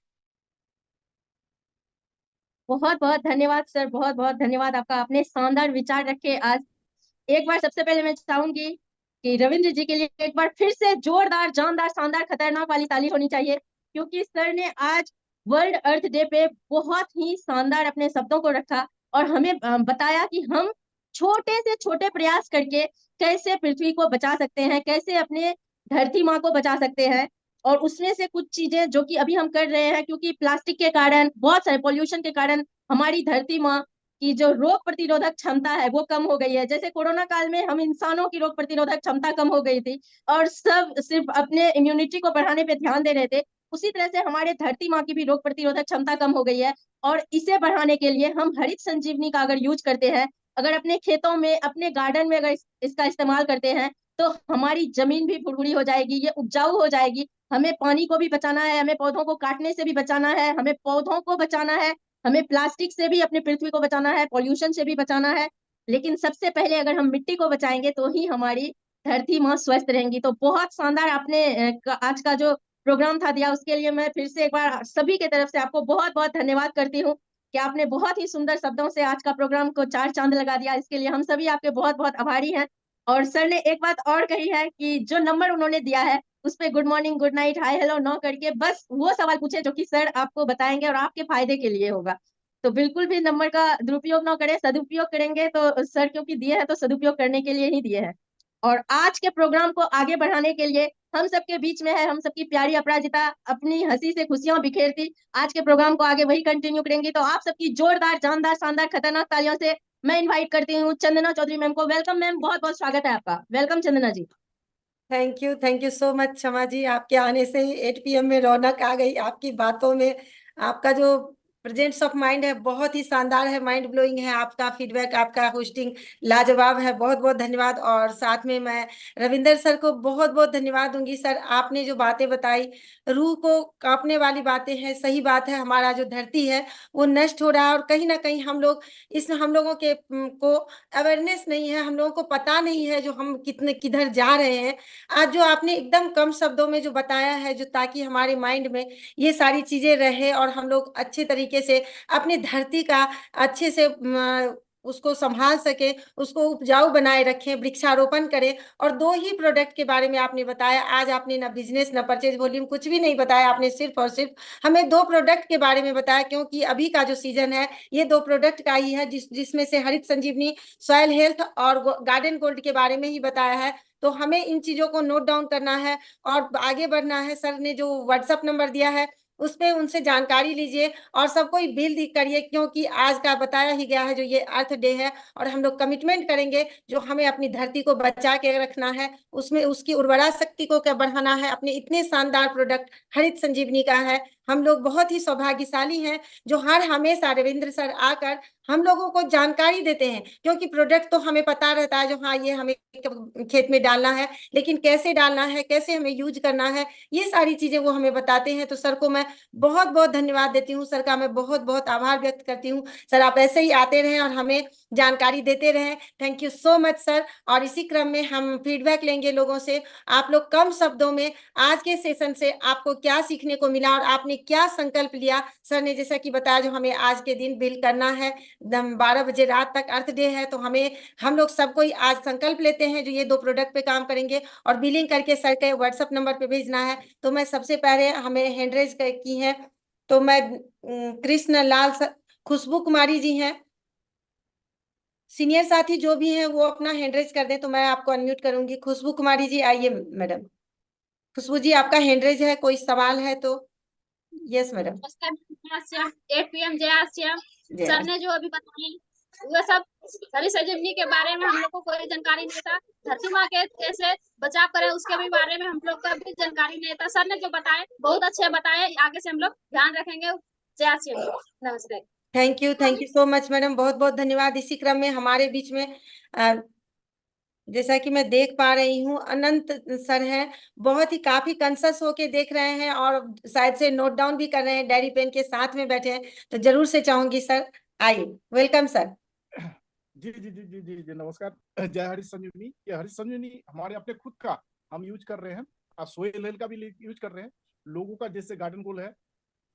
बहुत बहुत धन्यवाद सर, बहुत बहुत धन्यवाद आपका, आपने शानदार विचार रखे आज। एक बार सबसे पहले मैं चाहूंगी कि रविंद्र जी के लिए एक बार फिर से जोरदार, जानदार, शानदार, खतरनाक वाली ताली होनी चाहिए, क्योंकि सर ने आज वर्ल्ड अर्थ डे पे बहुत ही शानदार अपने शब्दों को रखा और हमें बताया कि हम छोटे से छोटे प्रयास करके कैसे पृथ्वी को बचा सकते हैं, कैसे अपने धरती माँ को बचा सकते हैं। और उसमें से कुछ चीजें जो कि अभी हम कर रहे हैं, क्योंकि प्लास्टिक के कारण, बहुत सारे पोल्यूशन के कारण हमारी धरती माँ की जो रोग प्रतिरोधक क्षमता है वो कम हो गई है। जैसे कोरोना काल में हम इंसानों की रोग प्रतिरोधक क्षमता कम हो गई थी और सब सिर्फ अपने इम्यूनिटी को बढ़ाने पे ध्यान दे रहे थे, उसी तरह से हमारे धरती माँ की भी रोग प्रतिरोधक क्षमता कम हो गई है। और इसे बढ़ाने के लिए हम हरित संजीवनी का अगर यूज करते हैं, अगर अपने खेतों में, अपने गार्डन में अगर इसका इस्तेमाल करते हैं, तो हमारी जमीन भी भुरभुरी हो जाएगी, ये उपजाऊ हो जाएगी। हमें पानी को भी बचाना है, हमें पौधों को काटने से भी बचाना है, हमें पौधों को बचाना है, हमें प्लास्टिक से भी अपनी पृथ्वी को बचाना है, पॉल्यूशन से भी बचाना है। लेकिन सबसे पहले अगर हम मिट्टी को बचाएंगे तो ही हमारी धरती माँ स्वस्थ रहेंगी। तो बहुत शानदार आपने आज का जो प्रोग्राम था दिया, उसके लिए मैं फिर से एक बार सभी के तरफ से आपको बहुत बहुत धन्यवाद करती हूँ कि आपने बहुत ही सुंदर शब्दों से आज का प्रोग्राम को चार चांद लगा दिया। इसके लिए हम सभी आपके बहुत बहुत आभारी हैं। और सर ने एक बात और कही है कि जो नंबर उन्होंने दिया है उस पे good morning, good night, hi hello no करके बस वो सवाल पूछे जो कि सर आपको बताएंगे और आपके फायदे के लिए होगा। तो बिल्कुल भी नंबर का दुरुपयोग ना करें, सदुपयोग करेंगे तो सर क्योंकि दिए हैं तो सदुपयोग करने के लिए ही दिए हैं। और आज के प्रोग्राम को आगे बढ़ाने के लिए हम सबके बीच में है हम सबकी प्यारी अपराजिता, अपनी हंसी से खुशियां बिखेरती आज के प्रोग्राम को आगे वही कंटिन्यू करेंगी। तो आप सबकी जोरदार, जानदार, शानदार, खतरनाक तालियों से मैं इनवाइट करती हूँ चंदना चौधरी मैम को। वेलकम मैम, बहुत बहुत स्वागत है आपका। Welcome Chandana ji. Thank you so much Kshama ji. आपके आने से 8 PM में रौनक आ गई। आपकी बातों में आपका जो प्रेजेंस ऑफ माइंड है बहुत ही शानदार है, माइंड ब्लोइंग है। आपका फीडबैक, आपका होस्टिंग लाजवाब है। बहुत बहुत धन्यवाद। और साथ में मैं रविंदर सर को बहुत बहुत धन्यवाद दूंगी। सर आपने जो बातें बताई रूह को कांपने वाली बातें हैं। सही बात है, हमारा जो धरती है वो नष्ट हो रहा है और कहीं ना कहीं हम लोगों के को अवेयरनेस नहीं है, हम लोगों को पता नहीं है जो हम कितने किधर जा रहे हैं। आज जो आपने एकदम कम शब्दों में जो बताया है, जो ताकि हमारे माइंड में ये सारी चीजें रहे और हम लोग अच्छे तरीके से अपनी धरती का अच्छे से उसको संभाल सके, उसको उपजाऊ बनाए रखें, वृक्षारोपण करें। और 2 ही प्रोडक्ट के बारे में आपने बताया। आज आपने ना बिजनेस ना परचेज वॉल्यूम कुछ भी नहीं बताया, आपने सिर्फ और सिर्फ हमें 2 प्रोडक्ट के बारे में बताया, क्योंकि अभी का जो सीजन है ये 2 प्रोडक्ट का ही है, जिसमें से हरित संजीवनी, सॉयल हेल्थ और गार्डन गोल्ड के बारे में ही बताया है। तो हमें इन चीजों को नोट डाउन करना है और आगे बढ़ना है। सर ने जो व्हाट्सएप नंबर दिया है उस पे उनसे जानकारी लीजिए और सबको बिल करिए, क्योंकि आज का बताया ही गया है जो ये अर्थ डे है और हम लोग कमिटमेंट करेंगे जो हमें अपनी धरती को बचा के रखना है, उसमें उसकी उर्वरा शक्ति को क्या बढ़ाना है। अपने इतने शानदार प्रोडक्ट हरित संजीवनी का है। हम लोग बहुत ही सौभाग्यशाली हैं जो हर हमेशा रविंद्र सर आकर हम लोगों को जानकारी देते हैं, क्योंकि प्रोडक्ट तो हमें पता रहता है जो हाँ ये हमें खेत में डालना है, लेकिन कैसे डालना है, कैसे हमें यूज करना है, ये सारी चीजें वो हमें बताते हैं। तो सर को मैं बहुत बहुत धन्यवाद देती हूँ। सर का मैं बहुत बहुत आभार व्यक्त करती हूँ। सर आप ऐसे ही आते रहें और हमें जानकारी देते रहें। Thank you so much sir. और इसी क्रम में हम फीडबैक लेंगे लोगों से। आप लोग कम शब्दों में आज के सेशन से आपको क्या सीखने को मिला और आपने क्या संकल्प लिया। सर ने जैसा कि बताया जो हमें आज के दिन बिल करना है, 12 बजे रात तक अर्थ डे है, तो हम लोग सबको आज संकल्प लेते हैं जो ये 2 प्रोडक्ट पे काम करेंगे और बिलिंग करके सर के व्हाट्सएप नंबर पे भेजना है। तो मैं सबसे पहले हमें हैंडरेज की है, तो मैं कृष्ण लाल खुशबू कुमारी जी हैं, सीनियर साथी जो भी हैं वो अपना हैंडरेज कर दें तो मैं आपको अनम्यूट करूंगी। खुशबू कुमारी जी आइए मैडम। खुशबू जी आपका हैंडरेज है, कोई सवाल है तो? Yes madam. 8 PM जय आसिया। सर ने जो अभी बताई वो सब हरी संजीवनी के बारे में हम लोग को कोई जानकारी नहीं था। धरती माँ के कैसे बचाव करें उसके भी बारे में हम लोग को भी जानकारी नहीं था। सर ने जो बताए बहुत अच्छे बताए, आगे से हम लोग ध्यान रखेंगे। जय आसिया, नमस्ते। Thank you so much madam, बहुत बहुत धन्यवाद। इसी क्रम में हमारे बीच में जैसा कि मैं देख पा रही हूँ अनंत सर हैं, बहुत ही काफी कंसस होके देख रहे हैं और शायद से नोट डाउन भी कर रहे हैं, डायरी पेन के साथ में बैठे हैं। तो जरूर से चाहूंगी सर, आइए, वेलकम सर। जी जी जी जी जी जी नमस्कार। जय हरीश संजीवनी। ये हरीश संजीवनी हमारे अपने खुद का हम यूज कर रहे हैं, सोयल हेल का भी यूज कर रहे हैं। लोगों का जैसे गार्डन गोल है,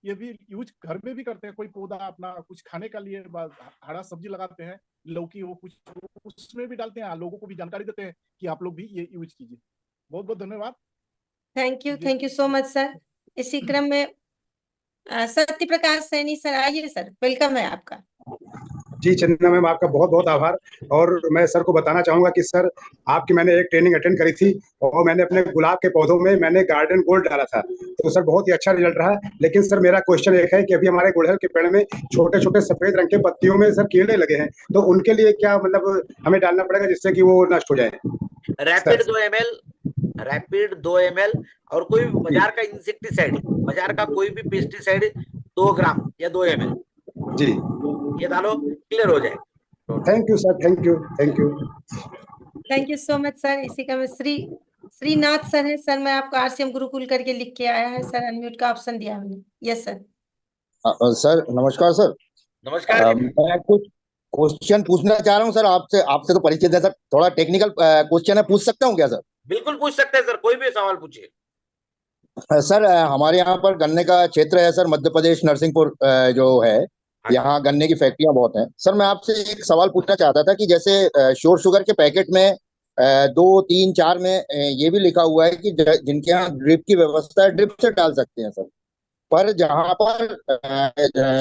ये भी यूज घर में भी करते हैं। कोई पौधा अपना कुछ खाने का लिए हरा सब्जी लगाते हैं, लौकी हो कुछ, उसमें भी डालते हैं। लोगों को भी जानकारी देते हैं कि आप लोग भी ये यूज कीजिए। बहुत बहुत धन्यवाद। Thank you so much sir. इसी क्रम में सत्य प्रकाश सैनी सर, आइए सर, वेलकम है आपका। जी चंदना मैम, आपका बहुत बहुत आभार। और मैं सर को बताना चाहूंगा कि सर आपकी मैंने एक ट्रेनिंग अटेंड करी थी और मैंने अपने गुलाब के पौधों में मैंने गार्डन गोल्ड डाला था, तो सर बहुत ही अच्छा रिजल्ट रहा। लेकिन सर मेरा क्वेश्चन एक है कि अभी हमारे गुड़हल के पेड़ में छोटे छोटे सफेद रंग के पत्तियों में सर कीड़े लगे हैं, तो उनके लिए क्या मतलब हमें डालना पड़ेगा जिससे कि वो नष्ट हो जाए? रैपिड 2 ml, रैपिड 2 ml और कोई भी बाजार का इंसेक्टिसाइड, बाजार का कोई भी पेस्टिसाइड 2 ग्राम या 2 ml जी, ये डालो, क्लियर हो जाएगा। Thank you sir, thank you thank you so much sir. इसी क्रम में श्रीनाथ सर है। सर मैं आपको आरसीएम गुरुकुल करके लिख के आया है सर, अनम्यूट का ऑप्शन दिया मैंने। Yes sir. सर नमस्कार सर। नमस्कार। मैं कुछ क्वेश्चन पूछना चाह रहा हूँ सर आपसे। आपसे तो परिचित है सर, थोड़ा टेक्निकल क्वेश्चन है, पूछ सकता हूँ क्या सर? बिल्कुल पूछ सकते हैं सर, कोई भी सवाल पूछिए। सर हमारे यहाँ पर गन्ने का क्षेत्र है सर, मध्य प्रदेश नरसिंहपुर जो है, यहाँ गन्ने की फैक्ट्रियां बहुत हैं। सर मैं आपसे एक सवाल पूछना चाहता था कि जैसे श्योर शुगर के पैकेट में 2, 3, 4 में ये भी लिखा हुआ है कि जिनके यहाँ ड्रिप की व्यवस्था है ड्रिप से डाल सकते हैं सर, पर जहां पर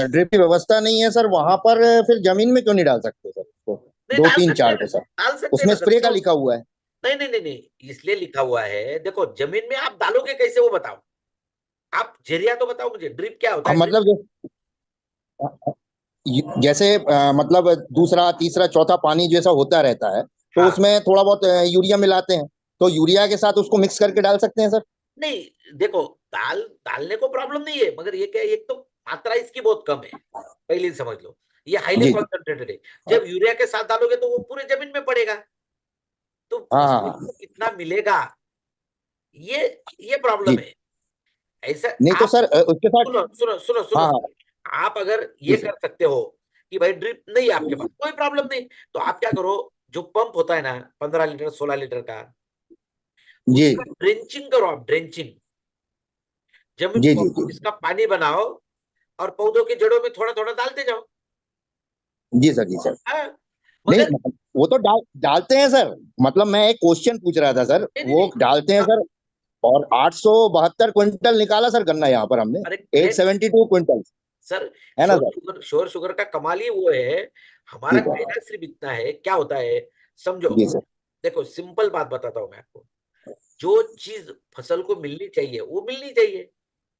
ड्रिप की व्यवस्था नहीं है सर वहां पर फिर जमीन में क्यों नहीं डाल सकते सर उसको? 2, 3, 4 को सर डाल सकते उसमें स्प्रे का लिखा हुआ है। नहीं नहीं नहीं नहीं, इसलिए लिखा हुआ है। देखो जमीन में आप डालोगे कैसे वो बताओ, आप जरिया तो बताओ मुझे, ड्रिप क्या होता है? मतलब जैसे मतलब दूसरा तीसरा चौथा पानी जैसा होता रहता है, तो हाँ। उसमें थोड़ा बहुत यूरिया मिलाते हैं, तो यूरिया के साथ उसको मिक्स करके डाल सकते हैं सर? नहीं देखो, डालने को प्रॉब्लम नहीं है, मगर ये क्या है, एक तो मात्रा इसकी बहुत कम है, पहले समझ लो। ये हाईली कॉन्सेंट्रेटेड है। जब यूरिया के साथ डालोगे तो वो पूरे जमीन में पड़ेगा, तो उसको कितना मिलेगा, ये प्रॉब्लम है। ऐसा नहीं तो सर उसके साथ सुनो सुनो सुनो सुनो, आप अगर ये कर सकते हो कि भाई ड्रिप नहीं आपके पास, कोई प्रॉब्लम नहीं, तो आप क्या करो, जो पंप होता है ना 15 लीटर 16 लीटर का, जी उसका ड्रेंचिंग करो आप, ड्रेंचिंग जमीन जी को जी इसका पानी बनाओ और पौधों की जड़ों में थोड़ा थोड़ा डालते जाओ। जी सर, जी सर। हाँ, नहीं मगर वो तो डालते हैं सर, मतलब मैं एक क्वेश्चन पूछ रहा था सर, वो डालते हैं सर। और 872 क्विंटल निकाला सर गन्ना यहाँ पर हमने, 872 क्विंटल सर। है ना सर? श्योर शुगर का कमाल ही वो है, हमारा कहना सिर्फ इतना है, क्या होता है समझो। देखो सिंपल बात बताता हूँ मैं आपको, जो चीज फसल को मिलनी चाहिए वो मिलनी चाहिए।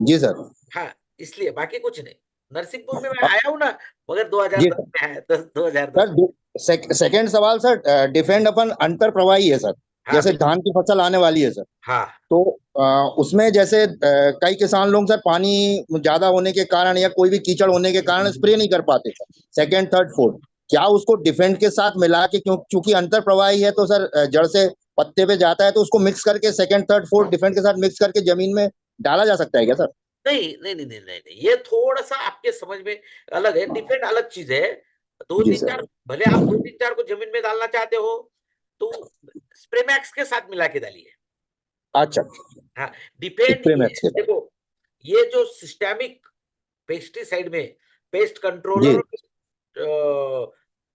जी सर। हाँ, इसलिए बाकी कुछ नहीं। नरसिंहपुर में मैं आया हूँ ना, मगर 2010 में आया, 2010। सर सेकंड सवाल सर, डिफेंड अपन अंतर प्रवाही है सर। हाँ, जैसे धान की फसल आने वाली है सर, हाँ, तो उसमें जैसे कई किसान लोग सर पानी ज्यादा होने के कारण या कोई भी कीचड़ होने के कारण स्प्रे नहीं कर पाते सर, सेकंड थर्ड फोर्थ, क्या उसको डिफेंड के साथ मिला के, क्योंकि अंतर प्रवाही है तो सर जड़ से पत्ते पे जाता है, तो उसको मिक्स करके सेकंड थर्ड फोर्थ डिफेंड के साथ मिक्स करके जमीन में डाला जा सकता है क्या सर? नहीं नहीं नहीं नहीं नहीं, ये थोड़ा सा आपके समझ में अलग है। डिफेंड अलग चीज है। 2, 3, 4 भले आप 2, 3, 4 को जमीन में डालना चाहते हो तो स्प्रेमैक्स के साथ मिला के डालिए। अच्छा, हाँ, डिपेंड देखो, ये जो सिस्टेमिक पेस्टिसाइड में पेस्ट कंट्रोलर,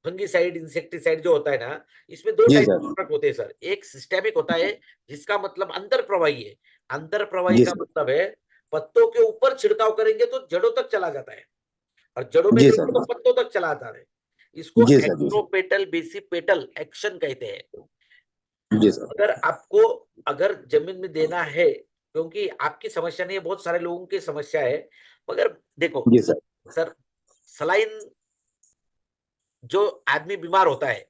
फंगिसाइड, इंसेक्टिसाइड जो होता है ना, इसमें 2 टाइप के प्रोडक्ट होते हैं सर। एक सिस्टेमिक होता है जिसका मतलब अंतर प्रवाही है। अंतर प्रवाही का मतलब है पत्तों के ऊपर छिड़काव करेंगे तो जड़ों तक चला जाता है, और जड़ों में देंगे तो पत्तों तक चला जाता है। इसको एक्सोपेटल बेसिपेटल एक्शन कहते हैं। अगर आपको अगर जमीन में देना है, क्योंकि आपकी समस्या नहीं है, बहुत सारे लोगों की समस्या है, मगर देखो सर, सलाइन, जो आदमी बीमार होता है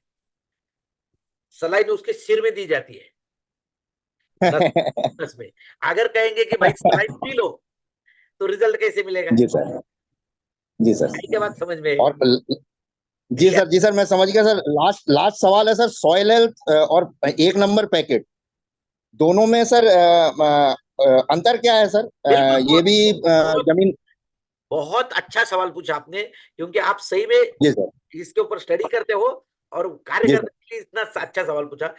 सलाइन उसके सिर में दी जाती है, नस में। अगर कहेंगे कि भाई सलाइन पी लो तो रिजल्ट कैसे मिलेगा? जी सर, जी सर। के बाद समझ में और जी सर मैं समझ गया सर। लास्ट सवाल है सर, सॉइल हेल्थ और 1 नंबर पैकेट दोनों में सर अंतर क्या है सर? बिल्कुल ये भी जमीन। बहुत अच्छा सवाल पूछा आपने, क्योंकि आप सही में जी सर। इसके ऊपर स्टडी करते हो और कार्य जी करने के लिए इतना अच्छा सवाल पूछा।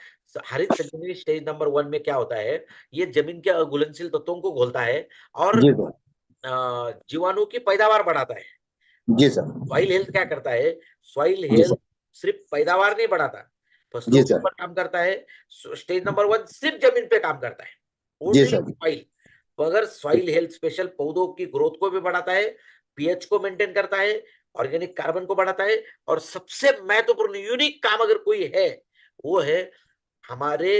हरित संजीवनी स्टेज नंबर 1 में क्या होता है, ये जमीन के अघुलनशील तत्वों को घोलता है और जी सर। जीवाणु की पैदावार बढ़ाता है। जी सर। सॉइल हेल्थ क्या करता है, सॉइल जी हेल्थ सर। सिर्फ पैदावार नहीं बढ़ाता, फसलों जी के सर। ऊपर काम करता है। स्टेज नंबर 1 सिर्फ जमीन पे काम करता है, जी ओनली सर। सॉइल। मगर सॉइल हेल्थ स्पेशल पौधों की ग्रोथ को भी बढ़ाता है, पीएच को मेंटेन करता है, ऑर्गेनिक कार्बन को बढ़ाता है, और सबसे महत्वपूर्ण यूनिक काम अगर कोई है वो है हमारे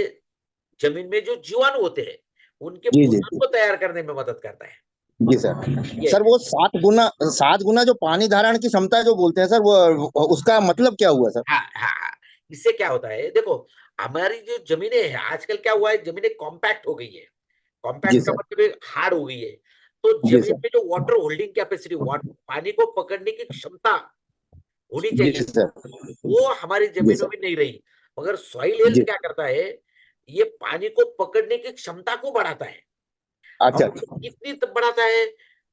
जमीन में जो जीवाणु होते हैं उनके जी जी भोजन को तैयार करने में मदद करता है। जी सर। ये सर वो 7 गुना जो पानी धारण की क्षमता जो बोलते हैं सर, वो उसका मतलब क्या हुआ सर? हाँ हाँ हाँ, इससे क्या होता है, देखो हमारी जो जमीनें हैं आजकल क्या हुआ है, जमीनें कॉम्पैक्ट हो गई है। जी कॉम्पैक्ट का सर। मतलब हार्ड हो गई है, तो जी जमीन सर। में जो वाटर होल्डिंग कैपेसिटी, पानी को पकड़ने की क्षमता होनी जी चाहिए, सर। वो हमारी जी जमीनों सर। में नहीं रही। मगर सॉइल हेल्थ जी। क्या करता है, ये पानी को पकड़ने की क्षमता को बढ़ाता है। अच्छा। और कितनी तक बढ़ाता है,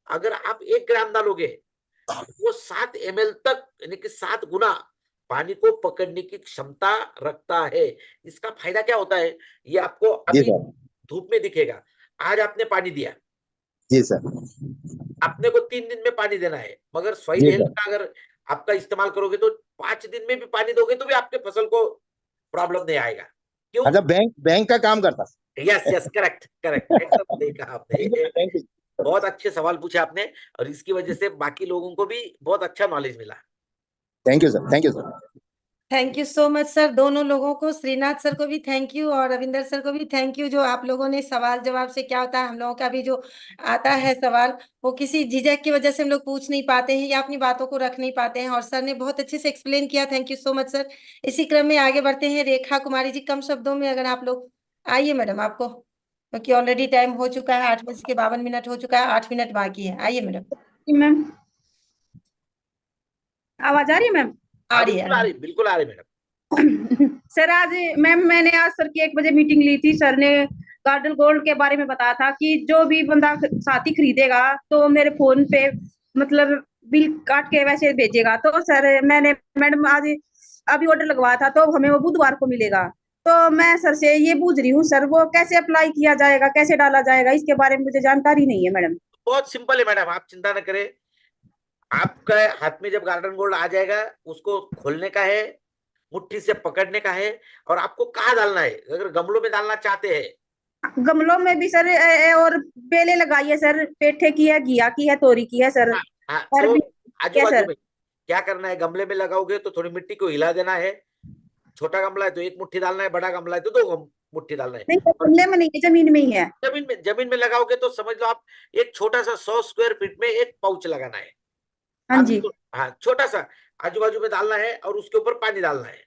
अगर आप 1 ग्राम डालोगे वो 7 ml तक, यानी कि 7 गुना पानी को पकड़ने की क्षमता रखता है। इसका फायदा क्या होता है, ये आपको जी अभी सर। धूप में दिखेगा। आज आपने पानी दिया, जी सर। अपने को 3 दिन में पानी देना है, मगर सॉइल जी हेल्थ सर। का अगर आपका इस्तेमाल करोगे तो 5 दिन में भी पानी दोगे तो भी आपके फसल को प्रॉब्लम नहीं आएगा। क्यों? अच्छा, बैंक का काम करता। यस यस, करेक्ट करेक्ट, एकदम सही कहा आपने। Thank you. बहुत अच्छे सवाल पूछे आपने, और इसकी वजह से बाकी लोगों को भी बहुत अच्छा नॉलेज मिला। Thank you sir. Thank you sir. Thank you so much sir, दोनों लोगों को, श्रीनाथ सर को भी थैंक यू और रविंदर सर को भी थैंक यू, जो आप लोगों ने सवाल जवाब से क्या होता है, हम लोगों का भी जो आता है सवाल वो किसी झिझक की वजह से हम लोग पूछ नहीं पाते हैं या अपनी बातों को रख नहीं पाते हैं, और सर ने बहुत अच्छे से एक्सप्लेन किया। Thank you so much sir. इसी क्रम में आगे बढ़ते हैं। रेखा कुमारी जी, कम शब्दों में अगर आप लोग आइए मैडम, आपको क्योंकि ऑलरेडी टाइम हो चुका है, 8:52 हो चुका है, 8 मिनट बाकी है। आइए मैडम। मैम आवाज आ रही है मैम? आ रही है, आ रही है। बिल्कुल आ रही मैडम। सर आज मैम मैंने आज सर की 1 बजे मीटिंग ली थी। सर ने गार्डन गोल्ड के बारे में बताया था कि जो भी बंदा साथी खरीदेगा तो मेरे फोन पे मतलब बिल काट के वैसे भेजेगा। तो सर मैंने मैडम आज अभी ऑर्डर लगवाया था तो हमें वो बुधवार को मिलेगा। तो मैं सर से ये पूछ रही हूँ सर वो कैसे अप्लाई किया जाएगा, कैसे डाला जाएगा, इसके बारे में मुझे जानकारी नहीं है मैडम। बहुत सिंपल है मैडम, आप चिंता न करें। आपका हाथ में जब गार्डन गोल्ड आ जाएगा, उसको खोलने का है, मुट्ठी से पकड़ने का है, और आपको कहाँ डालना है। अगर गमलों में डालना चाहते हैं, गमलों में भी सर और बेलें लगाई है सर, पेठे की है, घिया की है, तोरी की है सर, हाँ हाँ, और तो भी आजू है बाजू सर। में क्या करना है, गमले में लगाओगे तो थोड़ी मिट्टी को हिला देना है। छोटा गमला है तो 1 मुट्ठी डालना है, बड़ा गमला है तो 2 मुट्ठी डालना है। नहीं सर, और गमले में नहीं है, जमीन में ही है। जमीन में लगाओगे तो समझ लो आप एक छोटा सा 100 स्क्वायर फीट में एक पाउच लगाना है। हाँ अभी जी, तो हाँ, छोटा सा आजू बाजू में डालना है और उसके ऊपर पानी डालना है।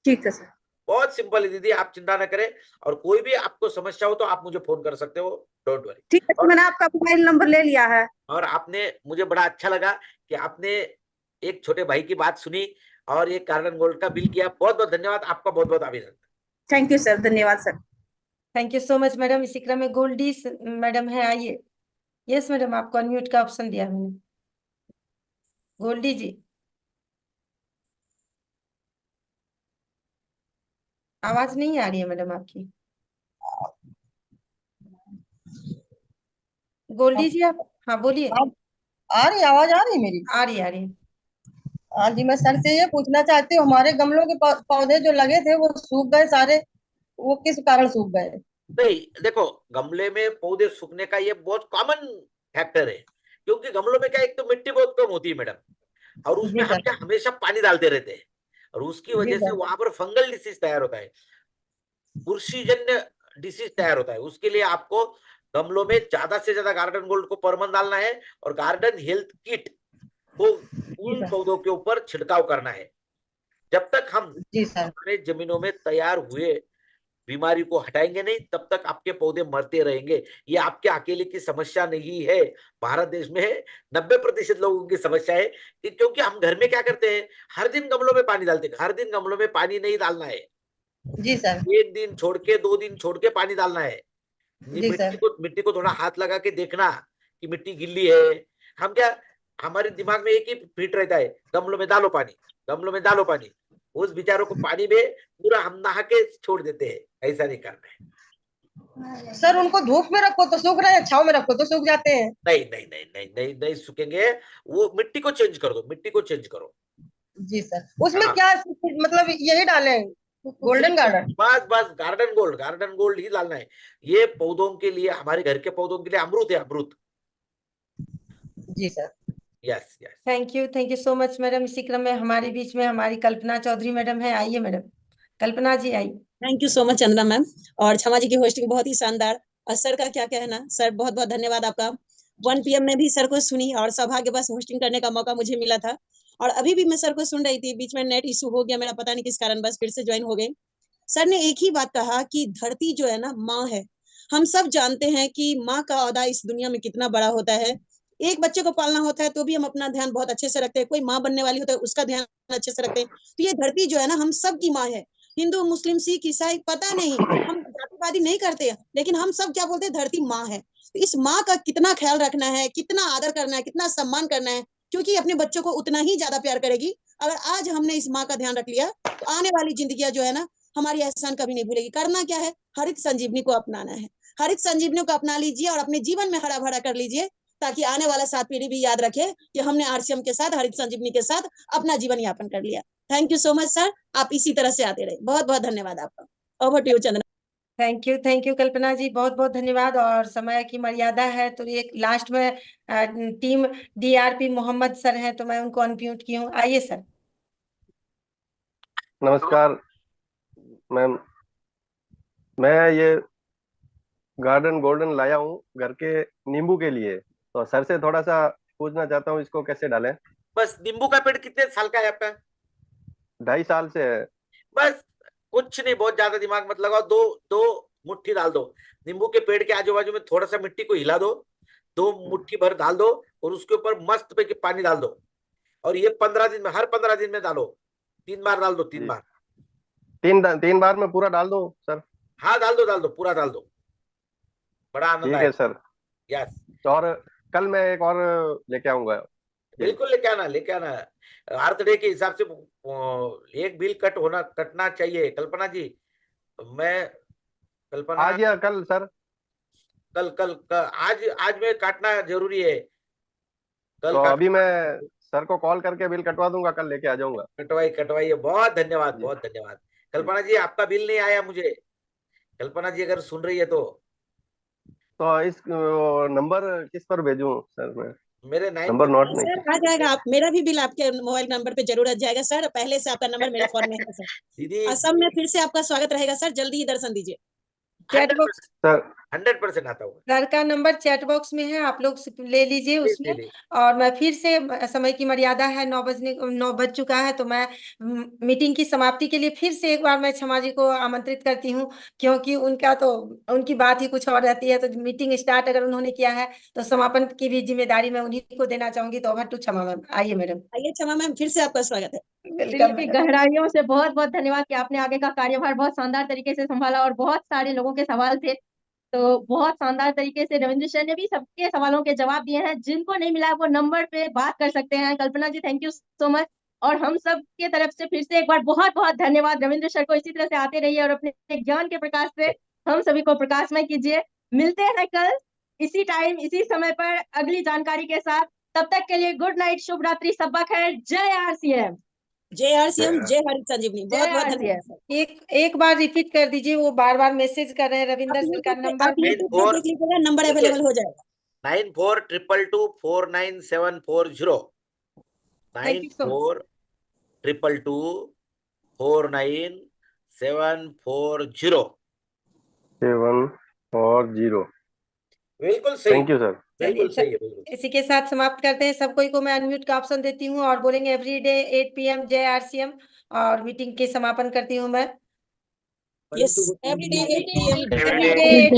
ठीक है सर। बहुत सिंपल है दीदी, आप चिंता न करें। और कोई भी आपको समस्या हो तो आप मुझे फोन कर सकते हो, डोंट वरी। ठीक है, तो मैंने आपका मोबाइल नंबर ले लिया है। और आपने, मुझे बड़ा अच्छा लगा कि आपने एक छोटे भाई की बात सुनी और एक गार्डन गोल्ड का बिल किया। बहुत बहुत धन्यवाद आपका, बहुत बहुत अभिनंदन। थैंक यू सर, धन्यवाद sir. Thank you so much madam. इसी क्रम में गोल्डी मैडम है, आइए। यस मैडम, आपको अनम्यूट का ऑप्शन दिया मैंने। गोल्डी जी, आवाज नहीं आ रही है मैडम आपकी। गोल्डी जी आप, हाँ बोलिए। आ रही आवाज आ रही मेरी? आ रही है, आ रही है। हाँ जी, मैं सर से ये पूछना चाहती हूँ, हमारे गमलों के पौधे जो लगे थे वो सूख गए सारे, वो किस कारण सूख गए? नहीं देखो, गमले में पौधे सूखने का ये बहुत कॉमन फैक्टर है, क्योंकि गमलों में क्या, एक तो मिट्टी बहुत कम होती है मैडम, और उसमें जी हम सर। क्या हमेशा पानी डालते रहते हैं, और उसकी जी वजह से सर। वहां पर फंगल डिसीज तैयार होता है, बुरशीजन्य डिसीज तैयार होता है। उसके लिए आपको गमलों में ज्यादा से ज्यादा गार्डन गोल्ड को परमन डालना है, और गार्डन हेल्थ किट को जी उन सर। पौधों के ऊपर छिड़काव करना है। जब तक हम जी सर। हमारे जमीनों में तैयार हुए बीमारी को हटाएंगे नहीं तब तक आपके पौधे मरते रहेंगे। ये आपके अकेले की समस्या नहीं है, भारत देश में 90% लोगों की समस्या है कि क्योंकि हम घर में क्या करते हैं, हर दिन गमलों में पानी डालते हैं। हर दिन गमलों में पानी नहीं डालना है, जी सर। 1 दिन छोड़ के 2 दिन छोड़ के पानी डालना है। जी सर। मिट्टी को थोड़ा हाथ लगा के देखना कि मिट्टी गिल्ली है। हम क्या, हमारे दिमाग में एक ही फिट रहता है, गमलों में डालो पानी, गमलों में डालो पानी। उस बेचारों को पानी में पूरा हम नहा के छोड़ देते हैं, ऐसा नहीं करना है। सर उनको धूप में रखो तो सूख रहे हैं, छांव में रखो तो सूख जाते हैं। नहीं नहीं नहीं नहीं नहीं नहीं सूखेंगे, वो मिट्टी को चेंज कर दो, मिट्टी को चेंज करो। जी सर। उसमें हाँ। क्या मतलब यही डालें, गोल्डन गार्डन? बस बस गार्डन गोल्ड ही डालना है। ये पौधों के लिए, हमारे घर के पौधों के लिए अमृत है, अमृत। जी sir. Yes yes. Thank you so much madam. इसी क्रम में हमारे बीच में हमारी कल्पना चौधरी मैडम है। आइए मैडम, कल्पना जी आइए। Thank you so much Chandra ma'am, और क्षमा जी की होस्टिंग बहुत ही शानदार। और सर का क्या कहना, सर बहुत बहुत धन्यवाद आपका। 1 PM में भी सर को सुनी और सौभाग्यवश होस्टिंग करने का मौका मुझे मिला था। और अभी भी मैं सर को सुन रही थी, बीच में नेट इशू हो गया मेरा, पता नहीं किस कारण, बस फिर से ज्वाइन हो गए। सर ने एक ही बात कहा कि धरती जो है ना माँ है। हम सब जानते हैं कि माँ का औदा इस दुनिया में कितना बड़ा होता है। एक बच्चे को पालना होता है तो भी हम अपना ध्यान बहुत अच्छे से रखते हैं, कोई माँ बनने वाली होता है उसका ध्यान अच्छे से रखते हैं। तो ये धरती जो है ना हम सब की माँ है। हिंदू, मुस्लिम, सिख, ईसाई, पता नहीं, हम जातिवादी नहीं करते, लेकिन हम सब क्या बोलते हैं, धरती माँ है। तो इस माँ का कितना ख्याल रखना है, कितना आदर करना है, कितना सम्मान करना है, क्योंकि अपने बच्चों को उतना ही ज्यादा प्यार करेगी। अगर आज हमने इस माँ का ध्यान रख लिया तो आने वाली जिंदगी जो है ना हमारी एहसान कभी नहीं भूलेगी। करना क्या है, हरित संजीवनी को अपनाना है। हरित संजीवनी को अपना लीजिए और अपने जीवन में हरा भरा कर लीजिए, ताकि आने वाला 7 पीढ़ी भी याद रखे कि हमने RCM के साथ, हरित संजीवनी के साथ अपना जीवन यापन कर लिया। Thank you so much sir, आप इसी तरह से आते रहे। बहुत बहुत धन्यवाद आपका। Over to you Chandra. Thank you Kalpana ji, बहुत बहुत धन्यवाद। और समय की मर्यादा है तो एक लास्ट में टीम DRP मोहम्मद सर हैं, तो मैं उनको अनम्यूट की हूँ। आइए सर। नमस्कार मैम, मैं ये गार्डन गोल्डन लाया हूँ घर के नींबू के लिए, तो सर से थोड़ा सा पूछना चाहता हूँ इसको कैसे डालें। बस नींबू का पेड़ कितने साल का है आपका? 2.5 साल से है। बस कुछ नहीं, बहुत ज्यादा दिमाग मत लगाओ, दो मुट्ठी डाल दो। नींबू के पेड़ के आजू बाजू में थोड़ा सा मिट्टी को हिला दो, 2 मुट्ठी भर डाल दो और उसके ऊपर मस्त पे पानी डाल दो। और ये 15 दिन में, हर 15 दिन में डालो, 3 बार डाल दो, 3 बार। 3 बार में पूरा डाल दो सर? हाँ डाल दो, पूरा डाल दो, बड़ा आनंद ठीक आएगा। है सर। यस। और कल मैं एक और लेके आऊंगा। बिल्कुल लेके आना। अर्थ डे के हिसाब से एक बिल कटना चाहिए। कल्पना जी, मैं कल्पना आज या कल सर? कल आज में काटना जरूरी है। कल तो अभी मैं सर को कॉल करके बिल कटवा दूंगा, कल लेके आ जाऊंगा। कटवाइए। बहुत धन्यवाद, बहुत धन्यवाद। कल्पना जी, आपका बिल नहीं आया मुझे। कल्पना जी अगर सुन रही है तो इस नंबर किस पर भेजूं सर? मैं मेरे नंबर नोट नहीं। सर आ जाएगा, आप मेरा भी बिल आपके मोबाइल नंबर पे जरूर आ जाएगा सर। पहले से आपका नंबर मेरे फोन में है सर। दीदी, असम में फिर से आपका स्वागत रहेगा सर, जल्दी ही दर्शन दीजिए। चैट बॉक्स सर 100% आता हूँ। सर का नंबर चैट बॉक्स में है, आप लोग ले लीजिए उसमें। और मैं फिर से, समय की मर्यादा है, 9 बज चुका है, तो मैं मीटिंग की समाप्ति के लिए फिर से एक बार मैं क्षमा जी को आमंत्रित करती हूँ, क्योंकि उनकी बात ही कुछ और रहती है। तो मीटिंग स्टार्ट अगर उन्होंने किया है तो समापन की भी जिम्मेदारी मैं उन्हीं को देना चाहूंगी। तो ओवर टू क्षमा मैम। आइए मैडम। आइए क्षमा मैम, फिर से आपका स्वागत है। वेलकम की गहराइयों से बहुत बहुत धन्यवाद कि आपने आगे का कार्यभार बहुत शानदार तरीके से संभाला। और बहुत सारे लोगों के सवाल थे, तो बहुत शानदार तरीके से रविंद्र सर ने भी सबके सवालों के जवाब दिए हैं। जिनको नहीं मिला वो नंबर पे बात कर सकते हैं। कल्पना जी, थैंक यू सो मच। और हम सब के तरफ से फिर से एक बार बहुत बहुत धन्यवाद। रविंद्र सर को इसी तरह से आते रहिए और अपने ज्ञान के प्रकाश से हम सभी को प्रकाशमय कीजिए। मिलते हैं कल इसी टाइम, इसी समय पर अगली जानकारी के साथ। तब तक के लिए गुड नाइट, शुभ रात्रि, शब्बा खैर। जय RCM, जय RCM, जय हरित संजीवनी। बहुत बहुत धन्यवाद। एक बार रिपीट कर दीजिए, वो बार मेसेज कर रहे हैं रविंदर सर का नंबर। आप यूट्यूब पे देख लीजिएगा, नंबर अवेलेबल हो जाएगा। 9422249740 9422249740। बिल्कुल सही। Thank you sir. बिल्कुल सही है, बिल्कुल। इसी के साथ समाप्त करते हैं। सब कोई को मैं अनम्यूट का ऑप्शन देती हूँ और बोलेंगे एवरीडे 8 PM जय RCM, और मीटिंग के समापन करती हूँ मैं। Yes, every day 8 p.m. Every day